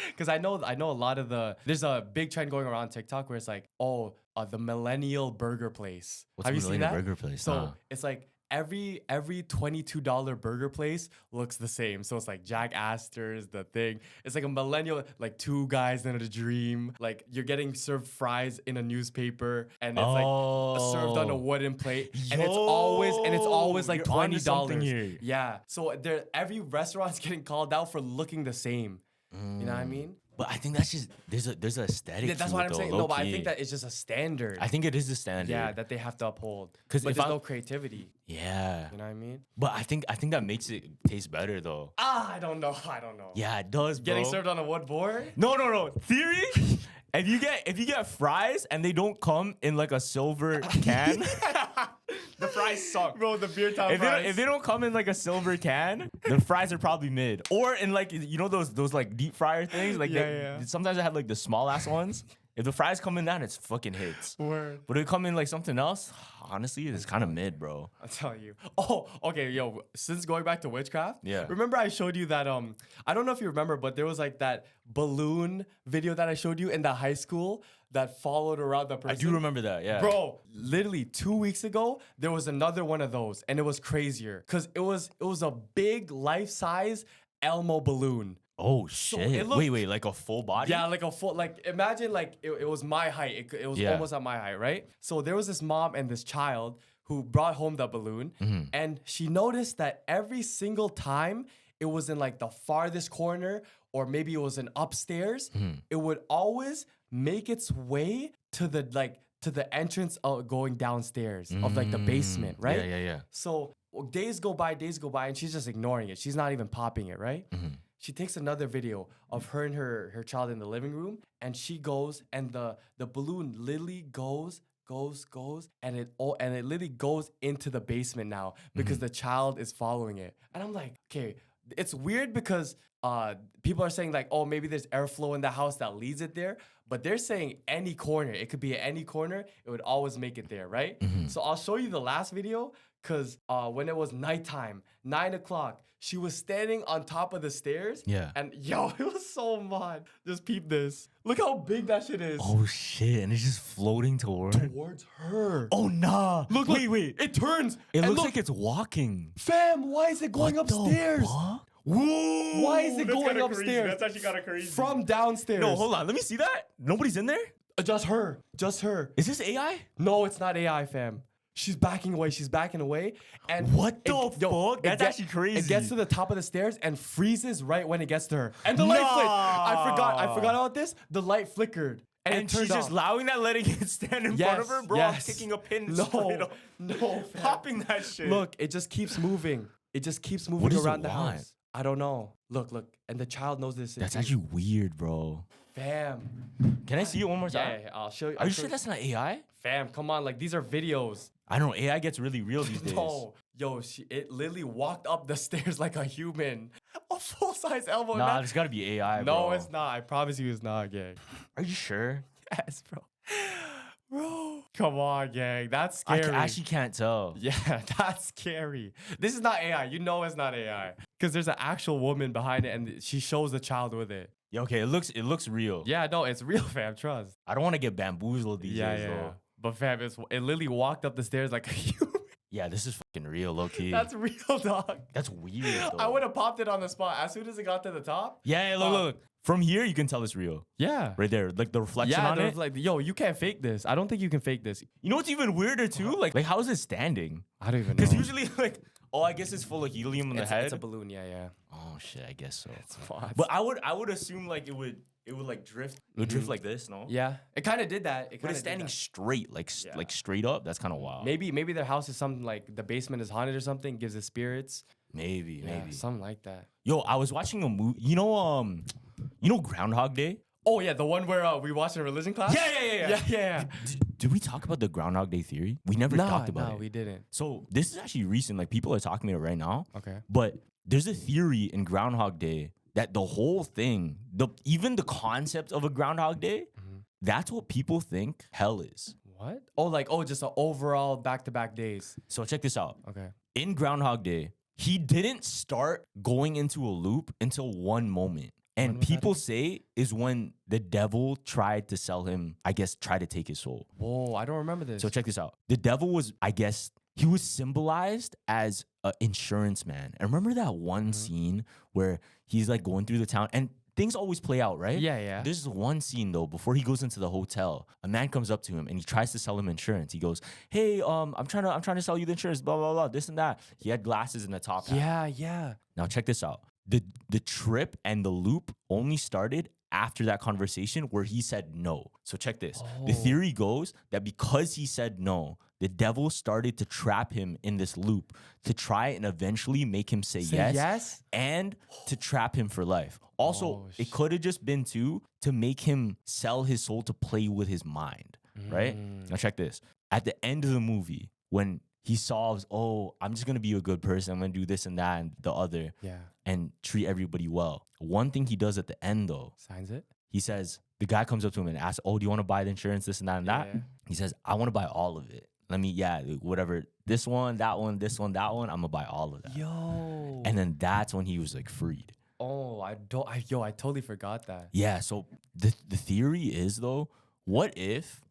Because I know a lot of there's a big trend going around TikTok where it's like, the Millennial Burger place. Have you seen that? Burger place? So it's like every $22 burger place looks the same. So it's like Jack Astor's, the thing. It's like a millennial, like two guys in a dream. Like you're getting served fries in a newspaper, and it's like served on a wooden plate, and it's always like $20. Yeah. So every restaurant's getting called out for looking the same. You know what I mean? But I think that's just there's an aesthetic. That's what I'm saying. No, but I think that it's just a standard. I think it is a standard. Yeah, that they have to uphold. Because there's no creativity. Yeah. You know what I mean? But I think that makes it taste better though. I don't know. Yeah, it does, bro. Getting served on a wood board? No. Theory? If you get fries and they don't come in like a silver can, the fries suck. Bro, the beer town fries. If they don't come in like a silver can, the fries are probably mid. Or in like, you know those like deep fryer things? Like sometimes I have like the small ass ones. If the fries come in that, it's fucking hits. Word. But if it come in like something else, honestly, it's kind of mid, bro. I'll tell you. Oh, okay, yo, since going back to Witchcraft, yeah. Remember I showed you that, I don't know if you remember, but there was like that balloon video that I showed you in the high school that followed around the person. I do remember that, yeah. Bro, literally 2 weeks ago, there was another one of those, and it was crazier. Because it was a big life-size Elmo balloon. Oh shit! Wait, like a full body? Yeah, like a full, like imagine like it was my height. It was almost at my height, right? So there was this mom and this child who brought home the balloon, and she noticed that every single time it was in like the farthest corner, or maybe it was in upstairs, it would always make its way to the entrance going downstairs of like the basement, right? Yeah. So days go by, and she's just ignoring it. She's not even popping it, right? She takes another video of her and her child in the living room, and she goes, and the balloon literally goes, and it literally goes into the basement now because the child is following it. And I'm like, okay, it's weird because people are saying like, oh, maybe there's airflow in the house that leads it there. But they're saying any corner. It could be at any corner. It would always make it there, right? So I'll show you the last video because when it was nighttime, 9 o'clock, she was standing on top of the stairs. Yeah. And yo, it was so mad. Just peep this. Look how big that shit is. Oh shit! And it's just floating towards her. Oh nah! Look, wait. It turns. It and looks look, like it's walking. fam, why is it going What the upstairs? fuck? Whoa! Why is it That's going kinda upstairs? crazy. That's actually kind of crazy. From downstairs. No, hold on. Let me see that. Nobody's in there. Just her. Just her. Is this AI? No, it's not AI, fam. She's backing away. And What the fuck? That's actually crazy. It gets to the top of the stairs and freezes right when it gets to her. And the light flickered. I forgot about this. The light flickered. And it turned she's just off. allowing that, letting it stand in front of her, bro. I'm kicking a pin straight up. No, fam. Popping that shit. Look, it just keeps moving. It just keeps moving What does it around the want? house. I don't know. Look. And the child knows this. That's actually weird, bro. Fam. Can I see it one more time? Yeah, I'll show you. Are you sure that's not AI? Fam, come on. Like, these are videos. I don't know. AI gets really real these days. No. Yo, it literally walked up the stairs like a human. A full-size elbow. Nah, it's gotta be AI, bro. No, it's not. I promise you it's not, gang. Are you sure? Yes, bro. Bro. Come on, gang. That's I scary. actually can't tell. Yeah, that's scary. This is not AI. You know it's not AI. Because there's an actual woman behind it and she shows the child with it. Yeah, okay, it looks real. Yeah, no, it's real, fam. Trust. I don't want to get bamboozled these days, though. But fam, it literally walked up the stairs like a human. Yeah, this is fucking real, low key. That's real, dog. That's weird, though. I would have popped it on the spot as soon as it got to the top. Yeah, look. From here, you can tell it's real. Yeah. Right there, like the reflection Yeah, on it. like, yo, you can't fake this. I don't think you can fake this. You know what's even weirder too? Like how is it standing? I don't even know. Because usually, like, oh, I guess it's full of helium in the head. It's a balloon, yeah. Oh shit, I guess so. But But I would assume like it would like drift. It would drift like this, no? yeah, it kind of did that. But it's standing straight, like straight up. That's kind of wild. Maybe their house is something like the basement is haunted or something, gives it spirits. Maybe. Something like that. Yo, I was watching a movie. You know Groundhog Day? Oh yeah, the one where we watched in religion class. Yeah. Did we talk about the Groundhog Day theory? We never talked about it. No, we didn't. So this is actually recent. Like people are talking about it right now. Okay. But there's a theory in Groundhog Day that the whole thing, even the concept of a Groundhog Day, that's what people think hell is. What? Just an overall back-to-back days. So check this out. Okay. In Groundhog Day, he didn't start going into a loop until one moment. And people say is when the devil tried to sell him, I guess, try to take his soul. Whoa, I don't remember this. So check this out. The devil was, I guess, he was symbolized as an insurance man. And remember that one scene where he's like going through the town and things always play out, right? Yeah. There's one scene though, before he goes into the hotel, a man comes up to him and he tries to sell him insurance. He goes, "Hey, I'm trying to sell you the insurance, blah, blah, blah, this and that." He had glasses in the top hat. Yeah. Now check this out. The trip and the loop only started after that conversation where he said no. So check this. The theory goes that because he said no, the devil started to trap him in this loop to try and eventually make him say yes and to trap him for life. Also, it could have just been to make him sell his soul to play with his mind, right? Now check this. At the end of the movie, when he solves, I'm just going to be a good person. I'm going to do this and that and the other. Yeah. And treat everybody well. One thing he does at the end, though. Signs it? He says, the guy comes up to him and asks, "Oh, do you want to buy the insurance, this and that and that?" Yeah. He says, "I want to buy all of it. Whatever. This one, that one, this one, that one. I'm going to buy all of that." Yo. And then that's when he was like freed. Oh, I totally forgot that. Yeah. So the theory is, though, what if,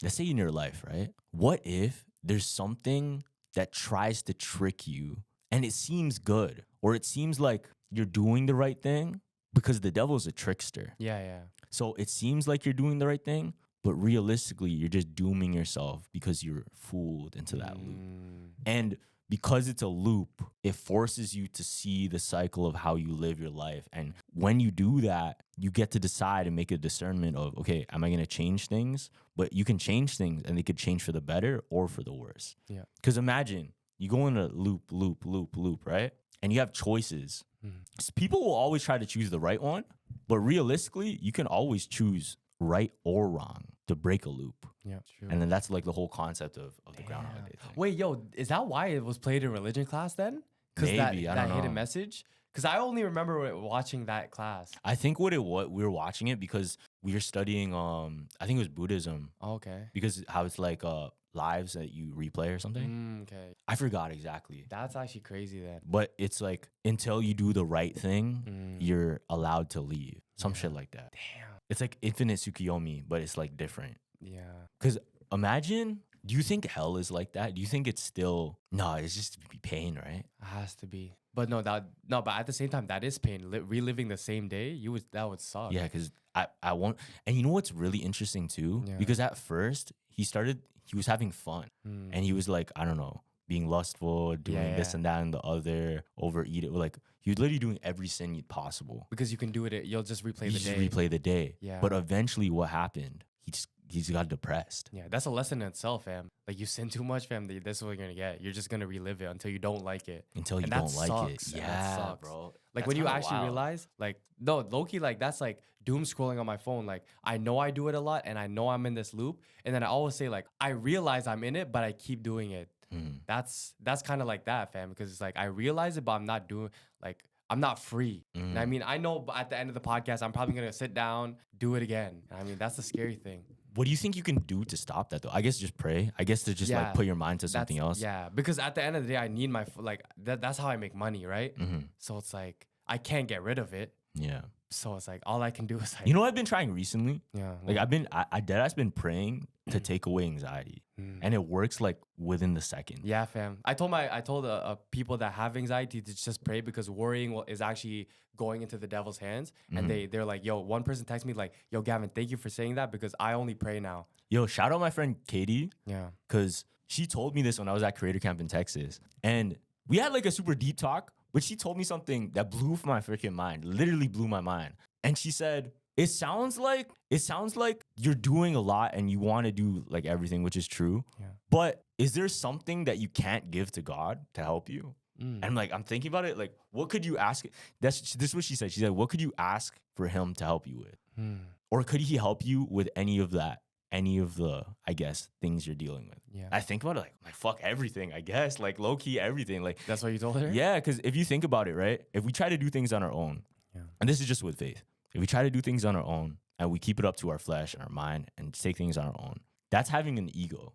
let's say in your life, right? What if there's something that tries to trick you and it seems good, or it seems like you're doing the right thing, because the devil's a trickster. Yeah. So it seems like you're doing the right thing, but realistically, you're just dooming yourself because you're fooled into that loop. And because it's a loop, it forces you to see the cycle of how you live your life. And when you do that, you get to decide and make a discernment of, okay, am I going to change things? But you can change things and they could change for the better or for the worse. Yeah. Because imagine you go in a loop, right? And you have choices. People will always try to choose the right one, but realistically, you can always choose right or wrong to break a loop. Yeah, true. And then that's like the whole concept of the Groundhog Day thing. Wait, yo, is that why it was played in religion class then? Because Maybe, I that don't hidden know. message. Because I only remember watching that class. I think what we were watching it because we were studying I think it was Buddhism, Okay. because how it's like lives that you replay or something. Okay. I forgot exactly. That's actually crazy then. But it's like until you do the right thing, you're allowed to leave. Some shit like that. Damn. It's like infinite Tsukiyomi, but it's like different. Yeah. Because imagine, do you think hell is like that? Do you think it's still, no, it's just pain, right? It has to be. But no, but at the same time, that is pain. Reliving the same day, that would suck. Yeah, because I won't. And you know what's really interesting too? Yeah. Because at first he was having fun. And he was like, I don't know, being lustful, doing this and that and the other, overeat it. Like he was literally doing every sin possible. Because you can do it, you'll just replay the day. Replay the day. Yeah. But eventually what happened? He just got depressed. Yeah, that's a lesson in itself, fam. Like you sin too much, fam. This is what you're gonna get. You're just gonna relive it until you don't like it. Until you And don't that like it. sucks, and that Yeah, sucks. bro. Like That's when you kinda actually wild. realize, like, no, low-key, like that's like doom scrolling on my phone. Like I know I do it a lot and I know I'm in this loop. And then I always say, like, I realize I'm in it, but I keep doing it. That's kind of like that, fam. Because it's like I realize it, but I'm not doing, like, I'm not free. And I mean, I know at the end of the podcast, I'm probably gonna sit down, do it again. I mean, that's the scary thing. What do you think you can do to stop that though? I guess just pray. I guess to just like put your mind to something else. Yeah, because at the end of the day, I need my like that's how I make money, right? So it's like I can't get rid of it. Yeah. So it's like all I can do is like You know what I've been trying recently? yeah, Like I deadass been praying to take away anxiety, and it works like within the second. yeah, fam. I told people that have anxiety to just pray because worrying is actually going into the devil's hands. And they're like, yo, one person texted me like, yo, Gavin, thank you for saying that because I only pray now. Yo, shout out my friend Katie, Yeah. because she told me this when I was at Creator Camp in Texas, and we had like a super deep talk. But she told me something that blew my freaking mind, literally blew my mind. And she said, it sounds like you're doing a lot and you want to do like everything, which is true. Yeah. But is there something that you can't give to God to help you? And I'm thinking about it, like, what could you ask? This is what she said. She said, what could you ask for him to help you with? Or could he help you with any of the, I guess, things you're dealing with? Yeah. I think about it like fuck everything, I guess. Like low key everything. Like That's what you told her? yeah, because if you think about it, right? If we try to do things on our own, and this is just with faith, if we try to do things on our own and we keep it up to our flesh and our mind and take things on our own, that's having an ego.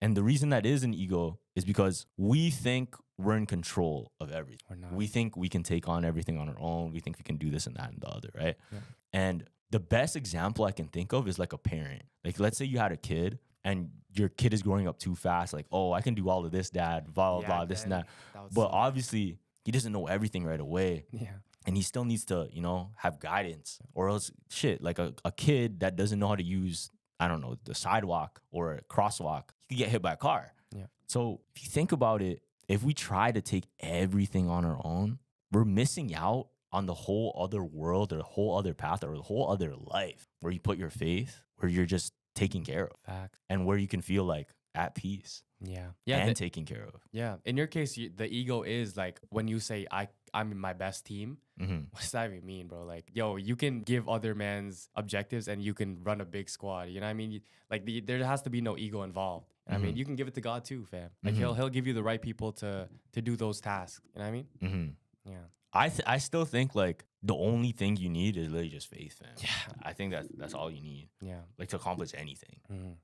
And the reason that is an ego is because we think we're in control of everything. We're not. We think we can take on everything on our own. We think we can do this and that and the other, right? Yeah. And the best example I can think of is like a parent. Like, let's say you had a kid and your kid is growing up too fast. Like, oh, I can do all of this, dad, blah, blah, blah, this and that. But obviously, he doesn't know everything right away. Yeah. And he still needs to, have guidance. Or else, shit, like a kid that doesn't know how to use, I don't know, the sidewalk or a crosswalk, he could get hit by a car. Yeah. So if you think about it, if we try to take everything on our own, we're missing out on the whole other world or the whole other path or the whole other life where you put your faith, where you're just taken care of. Facts. And where you can feel like at peace. Yeah. And taken care of. Yeah. In your case, the ego is like when you say I'm in my best team. What does that even mean, bro? Like, yo, you can give other man's objectives and you can run a big squad. You know what I mean? Like there has to be no ego involved. I mean, you can give it to God too, fam. Like he'll give you the right people to do those tasks. You know what I mean? Yeah. I still think like the only thing you need is literally just faith, fam. Yeah. I think that's all you need. Yeah. Like to accomplish anything.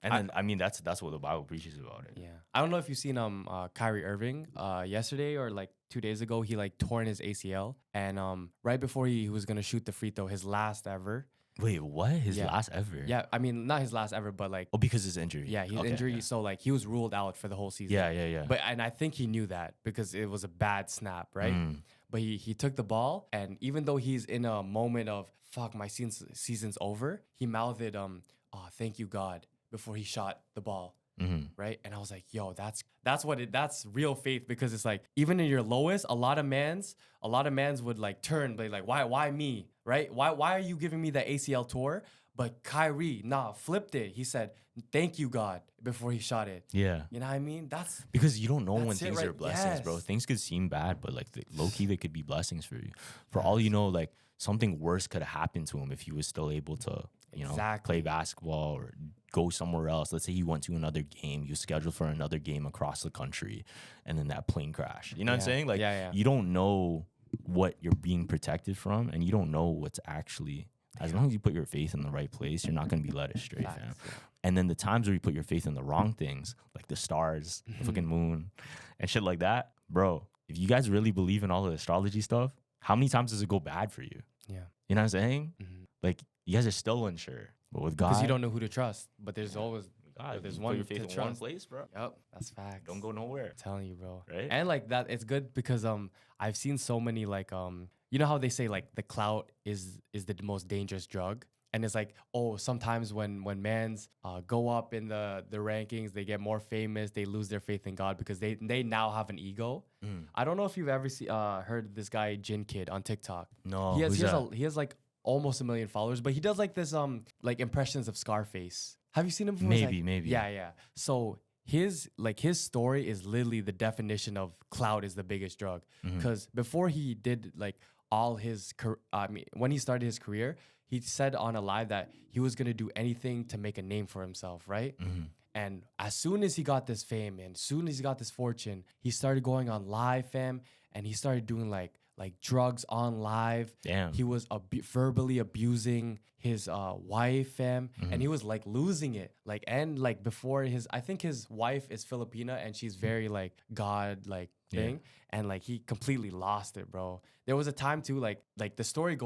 And then I mean that's what the Bible preaches about it. Yeah. I don't know if you've seen Kyrie Irving yesterday or like 2 days ago, he like torn his ACL and right before he was gonna shoot the free throw, his last ever. Wait, what? His last ever? Yeah, I mean not his last ever, but like Oh, because his injury. yeah, his injury. Yeah. So like he was ruled out for the whole season. Yeah. But and I think he knew that because it was a bad snap, right? But he took the ball, and even though he's in a moment of fuck, my season's over, he mouthed oh, thank you God before he shot the ball. Right. And I was like, yo, that's real faith, because it's like even in your lowest, a lot of mans would like turn, but like, why me? Right? Why are you giving me the ACL tour? But Kyrie, flipped it. He said, thank you, God, before he shot it. Yeah. You know what I mean? That's because you don't know when that's it, things right? are blessings, bro. Yes. Things could seem bad, but like low key, they could be blessings for you. For all you know, like something worse could have happened to him if he was still able to you know, Exactly. play basketball or go somewhere else. Let's say he went to another game. He was scheduled for another game across the country, and then that plane crashed. You know what I'm saying? Like, you don't know what you're being protected from, and you don't know what's actually. As long as you put your faith in the right place, you're not going to be led astray, fam. And then the times where you put your faith in the wrong things, like the stars, the fucking moon, and shit like that, bro, if you guys really believe in all the astrology stuff, how many times does it go bad for you? Yeah. You know what I'm saying? Like, you guys are still unsure. But with God... Because you don't know who to trust. But there's always... God, there's you one put your faith to in one trust. place, bro. Yep, that's facts. Don't go nowhere. I'm telling you, bro. Right? And like that, it's good because I've seen so many like you know how they say like the clout is the most dangerous drug, and it's like, oh, sometimes when mans go up in the rankings, they get more famous, they lose their faith in God because they now have an ego. I don't know if you've ever heard this guy Jin Kid on TikTok. No, he has like almost 1 million followers, but he does like this like impressions of Scarface. Have you seen him before? Maybe. Yeah. So his story is literally the definition of clout is the biggest drug. Because before he did like all his, when he started his career, he said on a live that he was gonna do anything to make a name for himself, right? And as soon as he got this fame and as soon as he got this fortune, he started going on live, fam, and he started doing like drugs on live. Damn. He was verbally abusing his wife, fam, and he was like losing it. Like, and like before I think his wife is Filipina and she's very like God like thing, and like he completely lost it, bro. There was a time too, like the story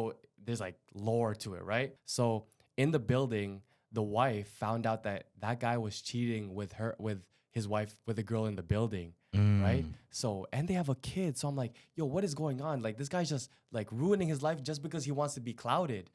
there's like lore to it, right? So in the building, the wife found out that guy was cheating with his wife, with a girl in the building, right? So, and they have a kid. So I'm like, yo, what is going on? Like, this guy's just like ruining his life just because he wants to be clouded.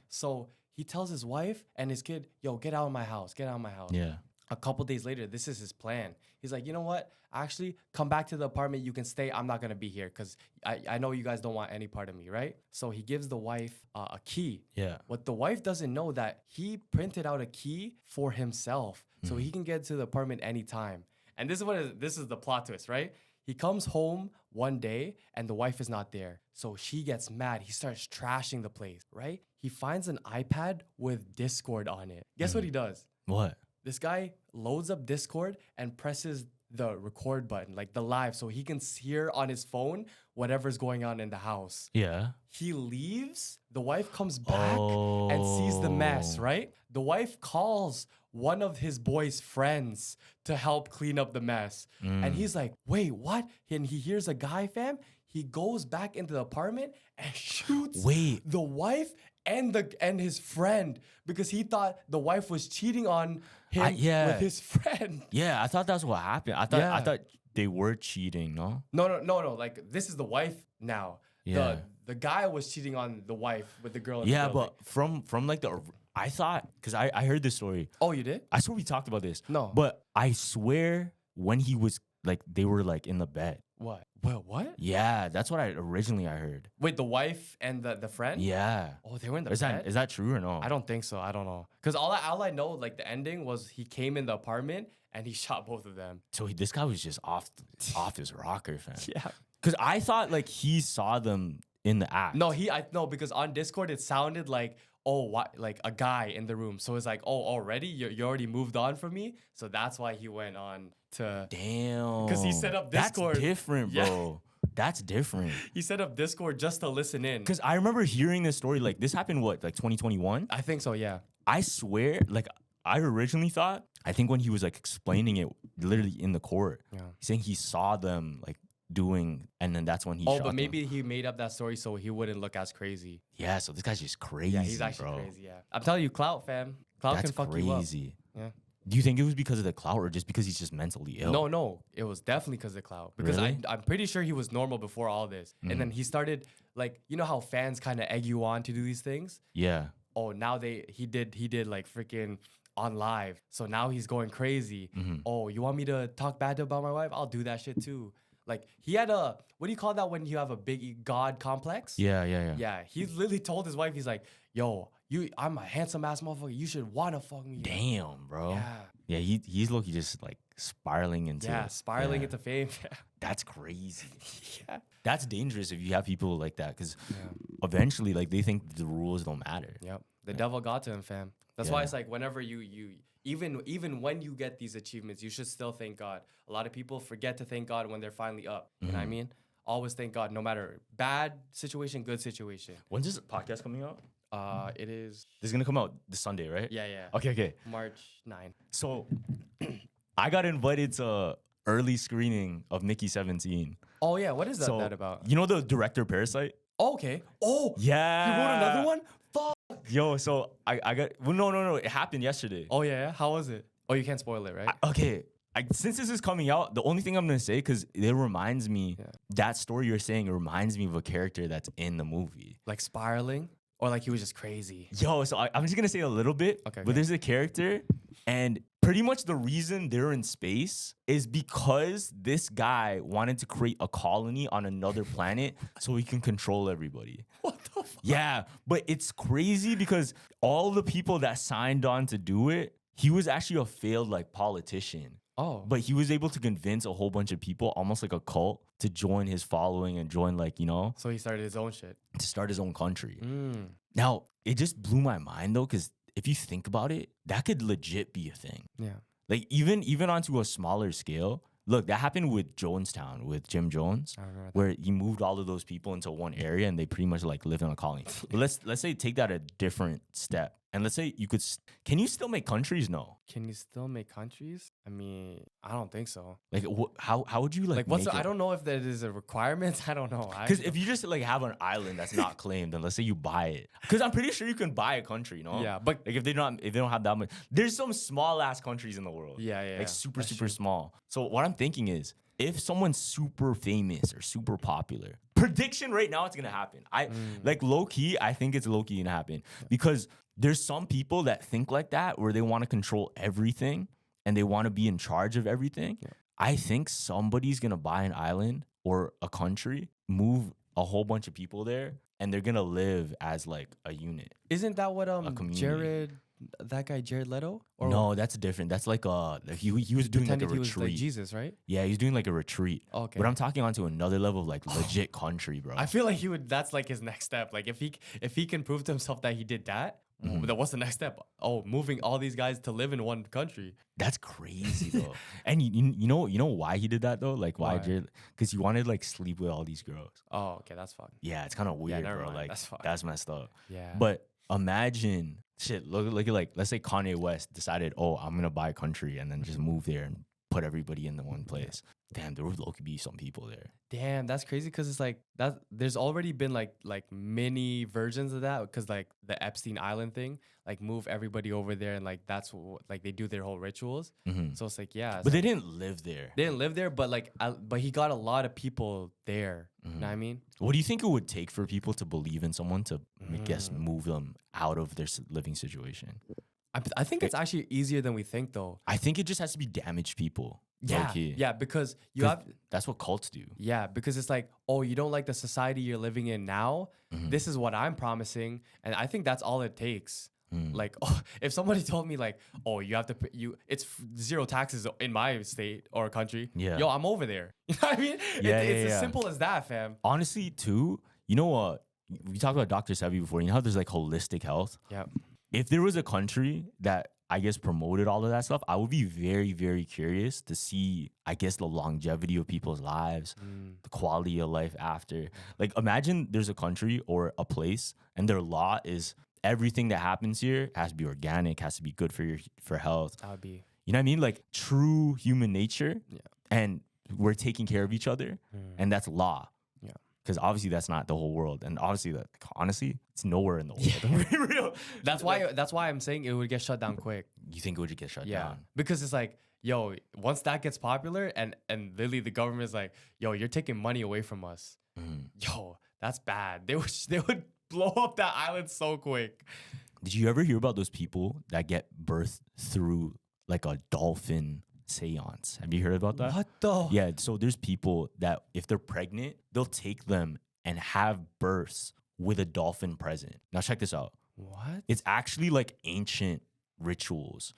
So he tells his wife and his kid, yo, get out of my house. Get out of my house. Yeah. A couple days later, this is his plan. He's like, you know what? Actually, come back to the apartment. You can stay. I'm not going to be here because I know you guys don't want any part of me, right? So he gives the wife a key. Yeah. What the wife doesn't know that he printed out a key for himself so he can get to the apartment anytime. And this is the plot twist, right? He comes home one day and the wife is not there. So she gets mad. He starts trashing the place, right? He finds an iPad with Discord on it. Guess what he does? What? This guy loads up Discord and presses the record button, like the live, so he can hear on his phone whatever's going on in the house. Yeah. He leaves. The wife comes back and sees the mess, right? The wife calls one of his boy's friends to help clean up the mess. And he's like, wait, what? And he hears a guy, fam. He goes back into the apartment and shoots the wife and his friend because he thought the wife was cheating on him with his friend. Yeah, I thought that's what happened. I thought they were cheating, no? No. Like, this is the wife now. Yeah. The guy was cheating on the wife with the girl in the building. But from like I thought, because I heard this story. Oh, you did? I swear we talked about this. No. But I swear when he was like, they were like in the bed. What? Well, what? Yeah, that's what I heard. Wait, the wife and the friend? Yeah. Oh, they were in the bed? Is that true or no? I don't think so. I don't know. Because all I know, like the ending was he came in the apartment and he shot both of them. So this guy was just off his rocker, fam. Yeah. Because I thought like he saw them in the act. No, because on Discord it sounded like, oh, what, like a guy in the room. So it's like, oh, already? You already moved on from me? So that's why he went on to... Damn. Because he set up Discord. That's different, bro. That's different. He set up Discord just to listen in. Because I remember hearing this story, like this happened, what, like 2021? I think so, yeah. I swear, like I originally thought, I think when he was like explaining it literally in the court, saying he saw them like doing, and then that's when he shot but maybe them. he made up that story so he wouldn't look as crazy. Yeah, so this guy's just crazy, Yeah, he's actually bro. crazy, yeah. I'm telling you, clout, fam. Clout can fuck you up. Yeah. Do you think it was because of the clout or just because he's just mentally ill? No. It was definitely because of the clout. Because Really? I'm pretty sure he was normal before all this. And then he started, like, you know how fans kind of egg you on to do these things? Yeah. Oh, now he did like freaking on live. So now he's going crazy. Oh, you want me to talk bad about my wife? I'll do that shit too. Like, he had what do you call that when you have a big God complex? Yeah. Yeah, he literally told his wife, he's like, yo, I'm a handsome ass motherfucker. You should want to fuck me. Damn, bro. Yeah. Yeah, he's low-key just like spiraling into into fame. That's crazy. Yeah. That's dangerous if you have people like that because eventually like they think the rules don't matter. Yep. The devil got to him, fam. That's Yeah. why it's like whenever you even when you get these achievements, you should still thank God. A lot of people forget to thank God when they're finally up. You know what I mean? Always thank God, no matter bad situation, good situation. When's this podcast coming out? It is. This is gonna come out this Sunday, right? Yeah. Okay. March 9. So I got invited to early screening of Mickey 17. Oh yeah, what is that, So that about? you know the director Parasite? Oh, okay. Oh, Yeah. he wrote another one. Fuck. Yo, so I got well, no. It happened yesterday. Oh yeah. How was it? Oh, you can't spoil it, right? Okay. Since this is coming out, the only thing I'm gonna say, because it reminds me, that story you're saying, it reminds me of a character that's in the movie. Like spiraling, or like he was just crazy. Yo, so I'm just gonna say a little bit. Okay, But there's a character, and pretty much the reason they're in space is because this guy wanted to create a colony on another planet so he can control everybody. What the fuck? Yeah, but it's crazy because all the people that signed on to do it, he was actually a failed like politician. Oh, But he was able to convince a whole bunch of people, almost like a cult, to join his following and join like, you know, so he started his own shit. to start his own country. Mm. Now, it just blew my mind though, because if you think about it, that could legit be a thing. Yeah. Like even onto a smaller scale. Look, that happened with Jonestown, with Jim Jones, I remember that. where he moved all of those people into one area and they pretty much like live in a colony. But let's say take that a different step. And let's say you could, can you still make countries? No. Can you still make countries? I mean, I don't think so. Like how would you like What's make I don't know if that is a requirement. I don't know. Because if you just like have an island that's not claimed, then let's say you buy it. Because I'm pretty sure you can buy a country, no? Yeah, but like if they don't have that much, there's some small ass countries in the world. Yeah, like super that's super true. small. So what I'm thinking is, if someone's super famous or super popular, prediction right now it's gonna happen. Like low key, I think it's low key gonna happen because there's some people that think like that where they want to control everything and they want to be in charge of everything. Yeah. I think somebody's gonna buy an island or a country, move a whole bunch of people there, and they're gonna live as like a unit. Isn't that what community. Jared Leto? No, that's different. That's like he was doing like a pretended he was like retreat. Jesus, right? Yeah, he was doing like a retreat. Okay. But I'm talking onto another level of like legit country, bro. I feel like he would. That's like his next step. Like if he can prove to himself that he did that, then what's the next step? Oh, moving all these guys to live in one country. That's crazy though. And you know why he did that though? Like why? Why? Because he wanted to like sleep with all these girls. Oh, okay, that's fun. Yeah, it's kind of weird, never bro. mind. Like That's fine. that's messed up. Yeah. But imagine shit. Look at like let's say Kanye West decided, oh, I'm gonna buy a country and then just move there and put everybody in the one place. Damn, there would low-key be some people there. Damn, that's crazy because it's like that. There's already been like mini versions of that because like the Epstein Island thing, like move everybody over there and like that's like they do their whole rituals. So it's like yeah, But they didn't live there. they didn't live there, but like but he got a lot of people there. You know what I mean? What do you think it would take for people to believe in someone to, I guess, move them out of their living situation? I think it's actually easier than we think though. I think it just has to be damaged people. Yeah, low-key. yeah, because you 'Cause have. That's what cults do. Yeah, because it's like, oh, you don't like the society you're living in now. This is what I'm promising, and I think that's all it takes. Like, oh, if somebody told me like, oh, you have to it's zero taxes in my state or country. Yeah. Yo, I'm over there. You know what I mean? It's as simple as that, fam. Honestly, too, you know what? We talked about Dr. Sebi before. You know how there's like holistic health? Yeah. If there was a country that I guess promoted all of that stuff, I would be very, very curious to see, I guess, the longevity of people's lives, the quality of life after. Like, imagine there's a country or a place and their law is everything that happens here has to be organic, has to be good for health. That would be. You know what I mean? Like true human nature. Yeah. And we're taking care of each other. And that's law. Yeah. Because obviously that's not the whole world. And obviously, honestly, it's nowhere in the world. Yeah. Real. That's why I'm saying it would get shut down quick. You think it would get shut Yeah. down? Because it's like, yo, once that gets popular and literally the government is like, yo, you're taking money away from us. Yo, that's bad. They would blow up that island so quick. Did you ever hear about those people that get birthed through like a dolphin seance? Have you heard about that? What the? Yeah, so there's people that if they're pregnant, they'll take them and have births with a dolphin present. Now check this out. What? It's actually like ancient rituals.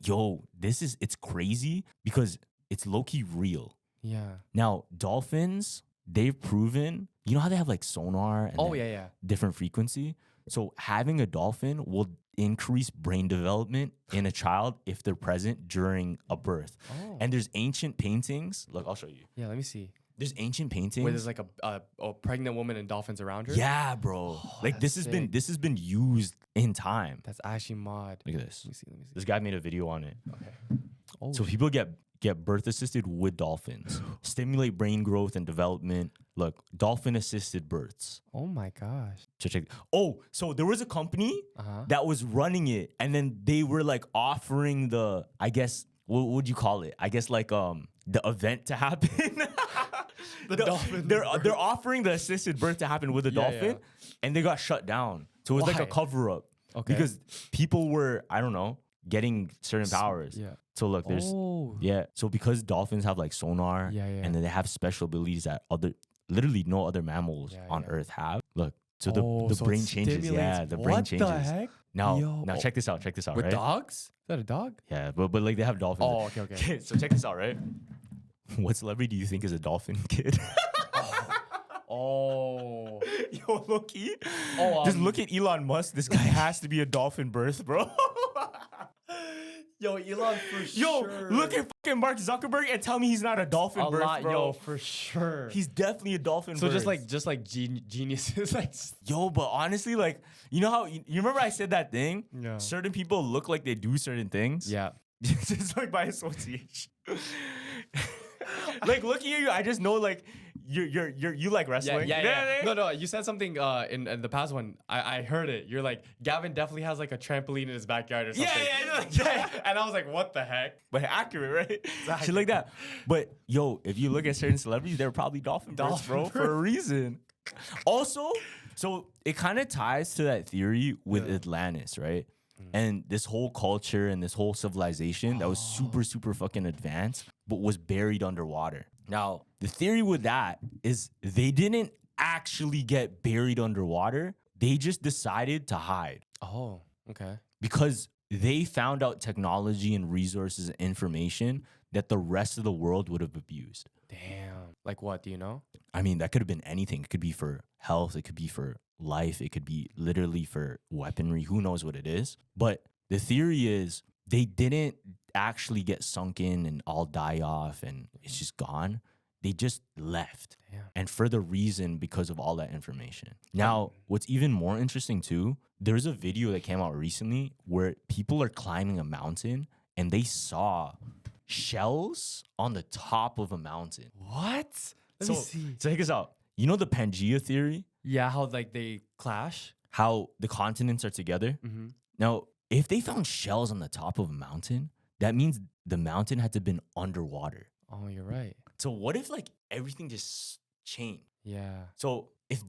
Yo, it's crazy because it's low-key real. Yeah. Now, dolphins, they've proven, you know how they have like sonar and Oh, then yeah. different frequency? So having a dolphin will increase brain development in a child if they're present during a birth. Oh. And there's ancient paintings. Look, I'll show you. Yeah, let me see. There's ancient paintings Where there's like a pregnant woman and dolphins around her. Yeah, bro. Like this has been used in time. That's actually mod. Look at this. Let me see. This guy made a video on it. Okay. Oh. So people get birth assisted with dolphins, stimulate brain growth and development. Look, dolphin assisted births. Oh my gosh. Check. Oh, so there was a company that was running it, and then they were like offering the, I guess, what would you call it? I guess like the event to happen. The dolphin. They're offering the assisted birth to happen with a dolphin, and they got shut down. So it was like a cover up. Okay. Because people were, I don't know, getting certain powers. Yeah. So look, there's So because dolphins have like sonar, and then they have special abilities that literally no other mammals on Earth have. Look, so the brain changes. Yeah, the brain changes. What the heck? Now check this out. With right? dogs? Is that a dog? Yeah, but like they have dolphins. Oh, okay. So check this out, right? What celebrity do you think is a dolphin kid? Oh. Yo, low-key. Just look at Elon Musk. This guy has to be a dolphin birth, bro. Yo, Elon for sure. Look at fucking Mark Zuckerberg and tell me he's not a dolphin birth, bro. Yo, for sure. He's definitely a dolphin birth. So just like geniuses, like. Yo, but honestly, like, you know how you remember I said that thing? Yeah. Certain people look like they do certain things. Yeah. Just like by association. Like looking at you, I just know like you like wrestling. Yeah. No. You said something in the past one. I heard it. You're like, Gavin definitely has like a trampoline in his backyard or something. Yeah. And I was like, what the heck? But accurate, right? Exactly. Shit like that. But yo, if you look at certain celebrities, they're probably dolphin births, bro, for a reason. Also, so it kind of ties to that theory with Atlantis, right? And this whole culture and this whole civilization that was super, super fucking advanced, but was buried underwater. Now, the theory with that is they didn't actually get buried underwater. They just decided to hide. Oh, okay. Because they found out technology and resources and information that the rest of the world would have abused. Damn. Like what? Do you know? I mean, that could have been anything. It could be for health. It could be for life. It could be literally for weaponry. Who knows what it is? But the theory is they didn't actually get sunk in and all die off and it's just gone. They just left. Damn. And for the reason because of all that information. Now, what's even more interesting too, there's a video that came out recently where people are climbing a mountain and they saw shells on the top of a mountain. What? Let me see. So check this out. You know the Pangea theory? Yeah, how like they clash? How the continents are together? Mm-hmm. Now, if they found shells on the top of a mountain, that means the mountain had to have been underwater. Oh, you're right. So what if like everything just changed? Yeah. So if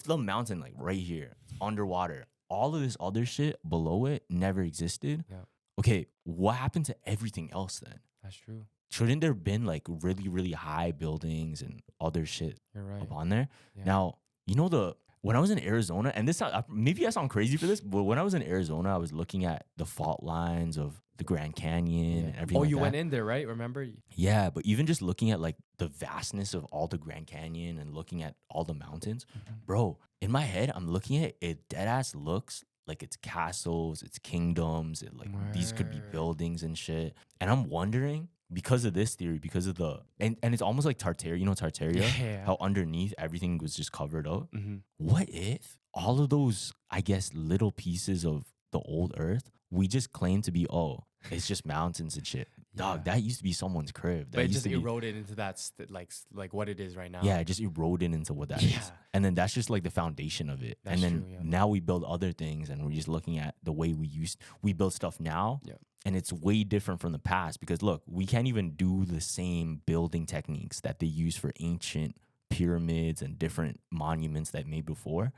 the mountain like right here, underwater, all of this other shit below it never existed. Yeah. Okay, what happened to everything else then? That's true. Shouldn't there have been like really, really high buildings and other shit You're right. up on there? Yeah. Now, you know when I was in Arizona, and this maybe I sound crazy for this, but when I was in Arizona, I was looking at the fault lines of the Grand Canyon and everything. Oh, like you that. went in there, right? Remember? Yeah, but even just looking at like the vastness of all the Grand Canyon and looking at all the mountains, bro, in my head, I'm looking at it, dead ass looks like it's castles, it's kingdoms, these could be buildings and shit. And I'm wondering, because of this theory, because of and it's almost like Tartaria, you know Tartaria? Yeah. How underneath everything was just covered up. Mm-hmm. What if all of those, I guess, little pieces of the old earth, we just claim to be, it's just mountains and shit. Dog, that used to be someone's crib. But it just eroded into that, like what it is right now. Yeah, it just eroded into what that is. And then that's just like the foundation of it. That's and then true, now we build other things and we're just looking at the way we build stuff now. Yeah. And it's way different from the past because look, we can't even do the same building techniques that they use for ancient pyramids and different monuments that made before.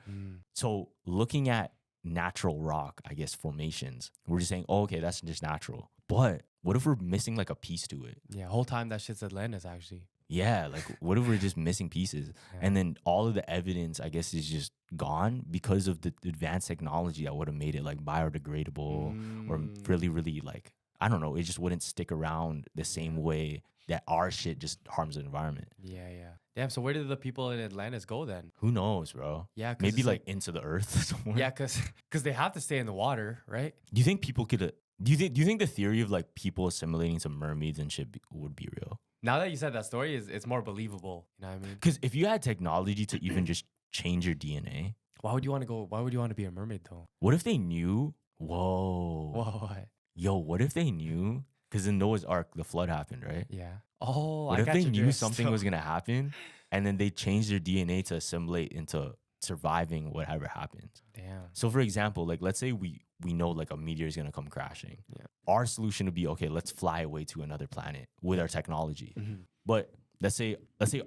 So looking at natural rock, I guess, formations, we're just saying, okay, that's just natural. But what if we're missing like a piece to it? Yeah, whole time that shit's Atlantis actually. Yeah, like what if we're just missing pieces? And then all of the evidence, I guess, is just gone because of the advanced technology that would have made it like biodegradable or really, really like, I don't know, it just wouldn't stick around the same way that our shit just harms the environment. Yeah. Damn. So where did the people in Atlantis go then? Who knows, bro? Yeah. Maybe like into the earth somewhere. Yeah, because they have to stay in the water, right? Do you think people could? Do you think the theory of like people assimilating to mermaids and shit would be real? Now that you said that story, it's more believable. You know what I mean? Because if you had technology to even just change your DNA, Why would you want to go? Why would you want to be a mermaid though? what if they knew? Whoa. What? Yo, what if they knew? Because in Noah's Ark, the flood happened, right? Yeah. Oh, What I if got they your knew drift. something was gonna happen, and then they changed their DNA to assimilate into surviving whatever happens? Damn. So, for example, like let's say we know like a meteor is gonna come crashing. Yeah. Our solution would be, okay, let's fly away to another planet with our technology. Mm-hmm. But let's say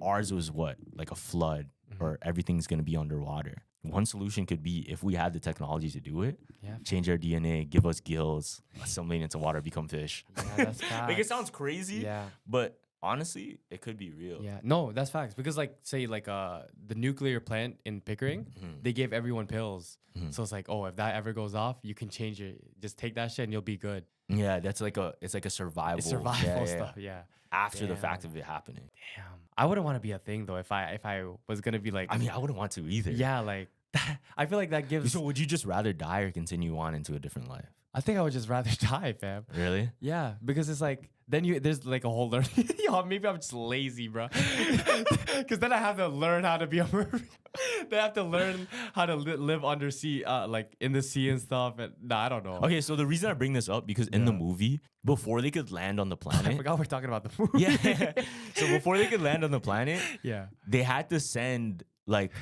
ours was what, like a flood, Mm-hmm. or everything's gonna be underwater. One solution could be, if we had the technology to do it, Yeah. change our DNA, give us gills, assimilate into water, become fish. Yeah, that's Like, it facts. sounds crazy, Yeah. but honestly, it could be real. Yeah. No, that's facts. Because like say like the nuclear plant in Pickering, Mhm. they gave everyone pills. Mhm. So it's like, oh, if that ever goes off, you can change it. Just take that shit and you'll be good. Yeah, it's like a survival. It's survival yeah, yeah, stuff. Yeah. After the fact Damn. of it happening. Damn. I wouldn't want to be a thing though if I was gonna be like I mean, I wouldn't want to either. yeah, like I feel like that gives So would you just rather die or continue on into a different life? I think I would just rather die, fam. Really? Yeah, because it's like then there's like a whole learning. Yo, maybe I'm just lazy, bro. Because then I have to learn how to be a mermaid. They have to learn how to live under sea, like in the sea and stuff. And I don't know. Okay, so the reason I bring this up, because in the Yeah. movie, before they could land on the I planet, forgot we're talking about the movie. yeah. So before they could land on the planet, Yeah. they had to send, like,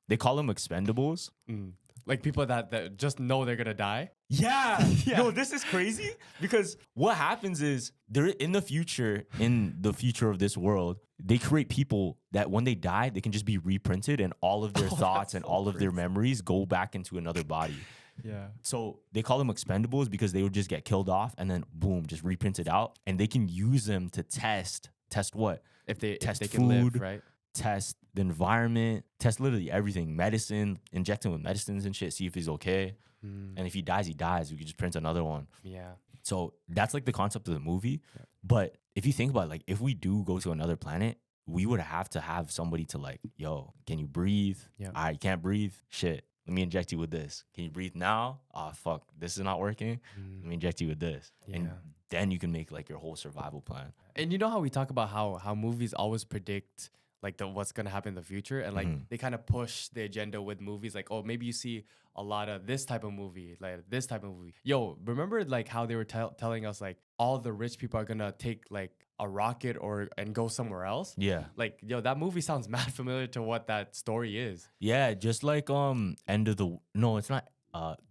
they call them expendables. Mm. Like people that just know they're gonna die. Yeah. Yeah. No, this is crazy because what happens is they're in the future of this world, they create people that when they die, they can just be reprinted and all of their Oh, thoughts that's and so all of their crazy. memories go back into another body. Yeah. So they call them expendables because they would just get killed off and then boom, just reprinted out. And they can use them to test what? If they Test can live, food. right? Test the environment, test literally everything, medicine, inject him with medicines and shit, see if he's okay. Mm. And if he dies, he dies. We could just print another one. Yeah. So that's like the concept of the movie. But if you think about it, like if we do go to another planet, we would have to have somebody to like, yo, can you breathe? Yeah. All right, you can't breathe. Shit. Let me inject you with this. Can you breathe now? Oh, fuck. This is not working. Let me inject you with this. And Yeah. then you can make like your whole survival plan. And you know how we talk about how movies always predict like what's gonna happen in the future, and like they kind of push the agenda with movies. Like, oh, maybe you see a lot of this type of movie, like this type of movie. Yo, remember like how they were telling us like all the rich people are gonna take like a rocket and go somewhere else? Yeah. Like, yo, that movie sounds mad familiar to what that story is. Yeah, just like no, it's not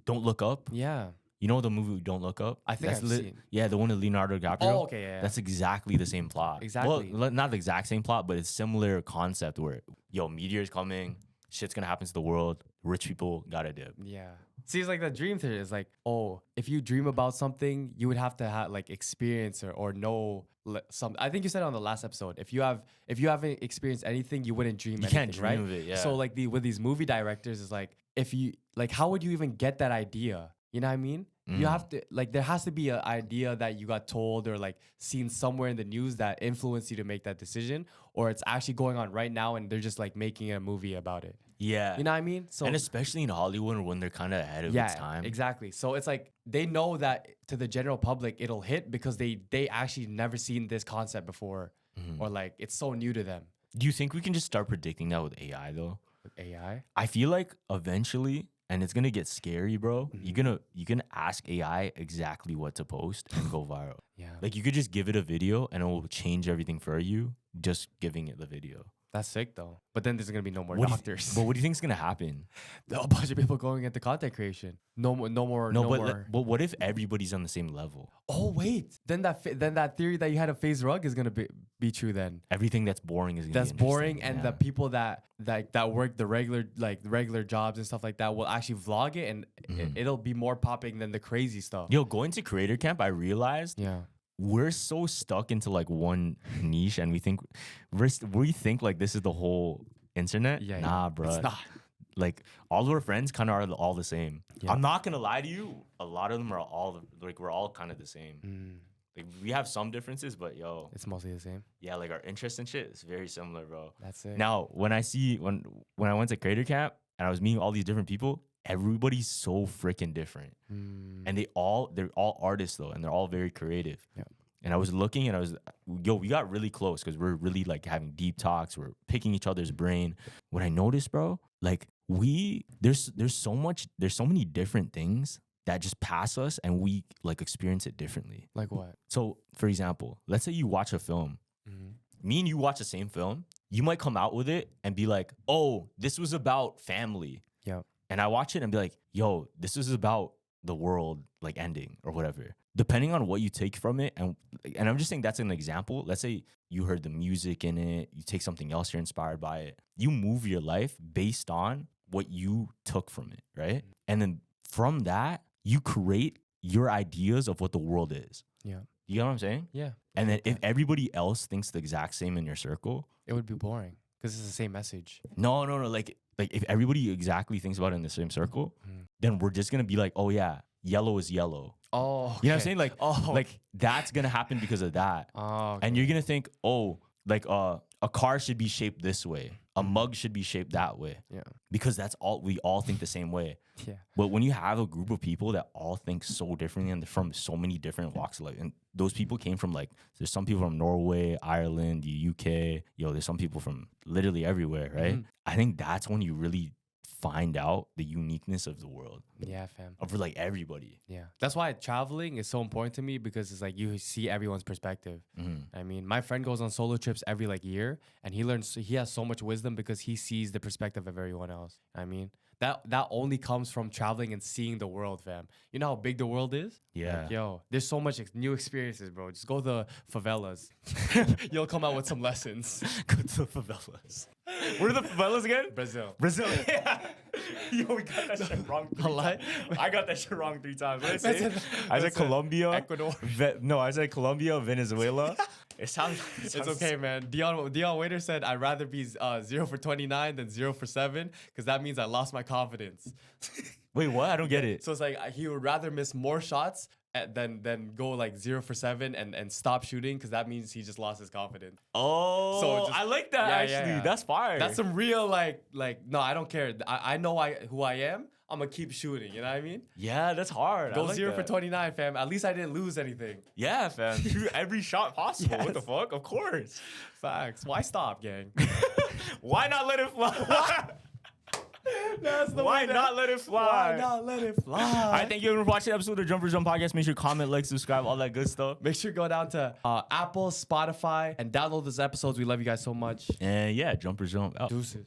Don't Look Up. Yeah. You know the movie Don't Look Up? I think That's I've seen. Yeah, the one with Leonardo DiCaprio. Oh, okay, yeah. That's exactly the same plot. Exactly. Well, not the exact same plot, but it's similar concept where, yo, meteor's coming, shit's gonna happen to the world, rich people gotta dip. Yeah. See, it's like the dream theory is like, oh, if you dream about something, you would have to have like experience or know some. I think you said on the last episode, if you haven't experienced anything, you wouldn't dream. You anything, can't dream right? of it, yeah. So like with these movie directors is like, if you like, how would you even get that idea? You know what I mean? You have to like, there has to be an idea that you got told or like seen somewhere in the news that influenced you to make that decision, or it's actually going on right now and they're just like making a movie about it. Yeah. You know what I mean? So And especially in Hollywood when they're kind of ahead of its time. exactly. So it's like they know that to the general public it'll hit because they actually never seen this concept before, or like it's so new to them. Do you think we can just start predicting that with AI though? With AI, I feel like eventually, and it's gonna get scary, bro. You can ask AI exactly what to post and go viral. yeah, Like you could just give it a video and it will change everything for you, just giving it the video. that's sick though. But then there's gonna be no more What do you- doctors. But what do you think is gonna happen? A bunch of people going into content creation. No more. But what if everybody's on the same level? Oh wait, then that theory that you had of phase rug is gonna be true then. Everything that's boring is gonna That's be boring, interesting. and Yeah. the people that work the regular jobs and stuff like that will actually vlog it, and it'll be more popping than the crazy stuff. Yo, going to creator camp, I realized Yeah. we're so stuck into like one niche, and we think like this is the whole internet. Yeah. Nah, bro. It's not. Like all of our friends kind of are all the same. Yeah. I'm not gonna lie to you. A lot of them are we're all kind of the same. Like we have some differences, but yo, It's mostly the same. yeah, like our interest and shit is very similar, bro. That's it. Now, when I went to Creator Camp and I was meeting all these different people, everybody's so freaking different. And they're all artists though, and they're all very creative. Yeah. And I was looking and we got really close because we're really like having deep talks. We're picking each other's brain. What I noticed, bro, like there's so many different things that just pass us and we like experience it differently. Like what? So for example, let's say you watch a film. Me and you watch the same film. You might come out with it and be like, oh, this was about family. Yeah. And I watch it and be like, yo, this is about the world like ending or whatever. Depending on what you take from it, and I'm just saying that's an example. Let's say you heard the music in it, you take something else, you're inspired by it. You move your life based on what you took from it, right? And then from that, you create your ideas of what the world is. Yeah. You know what I'm saying? Yeah. And then if everybody else thinks the exact same in your circle, It would be boring because it's the same message. no. Like if everybody exactly thinks about it in the same circle, then we're just gonna be like, oh yeah, yellow is yellow. Oh, okay. You know what I'm saying? Like, like that's gonna happen because of that. Oh, okay. And you're gonna think, oh, like a car should be shaped this way, a mug should be shaped that way, Yeah. because that's all we all think the same way. Yeah. But when you have a group of people that all think so differently and they're from so many different walks of life, and those people came from like, there's some people from Norway, Ireland, the UK, there's some people from literally everywhere, right? I think that's when you really find out the uniqueness of the world. Yeah, fam. For like everybody. Yeah. That's why traveling is so important to me because it's like you see everyone's perspective. I mean, my friend goes on solo trips every like year and he has so much wisdom because he sees the perspective of everyone else. I mean, that only comes from traveling and seeing the world, fam. You know how big the world is? Yeah. Like, yo, there's so much new experiences, bro. Just go to the favelas. You'll come out with some lessons. Go to the favelas. Where are the favelas again? Brazil. Brazil. Yeah. Yo, we got that shit wrong. I got that shit wrong 3 times. What did I say? I said Colombia. Ecuador. I said Colombia, Venezuela. It sounds. It's okay, man. Dion Waiter said, I'd rather be 0 for 29 than 0 for 7 because that means I lost my confidence. Wait, what? I don't get it. So it's like he would rather miss more shots than go like 0 for 7 and stop shooting because that means he just lost his confidence. Oh, So I like that actually. yeah. That's fire. That's some real like no, I don't care. I know who I am. I'm gonna keep shooting. You know what I mean? Yeah, that's hard. Go I like 0 for that. 29, fam. At least I didn't lose anything. Yeah, fam. Shoot every shot possible. What the Yes. fuck? Of course. Facts. Why stop, gang? Why not let it fly? That's the Why way not let it fly? Why not let it fly? All right, thank you everyone for watching the episode of Jumpers Jump Podcast. Make sure you comment, like, subscribe, all that good stuff. Make sure you go down to Apple, Spotify, and download those episodes. We love you guys so much. And yeah, Jumpers Jump out. Deuces.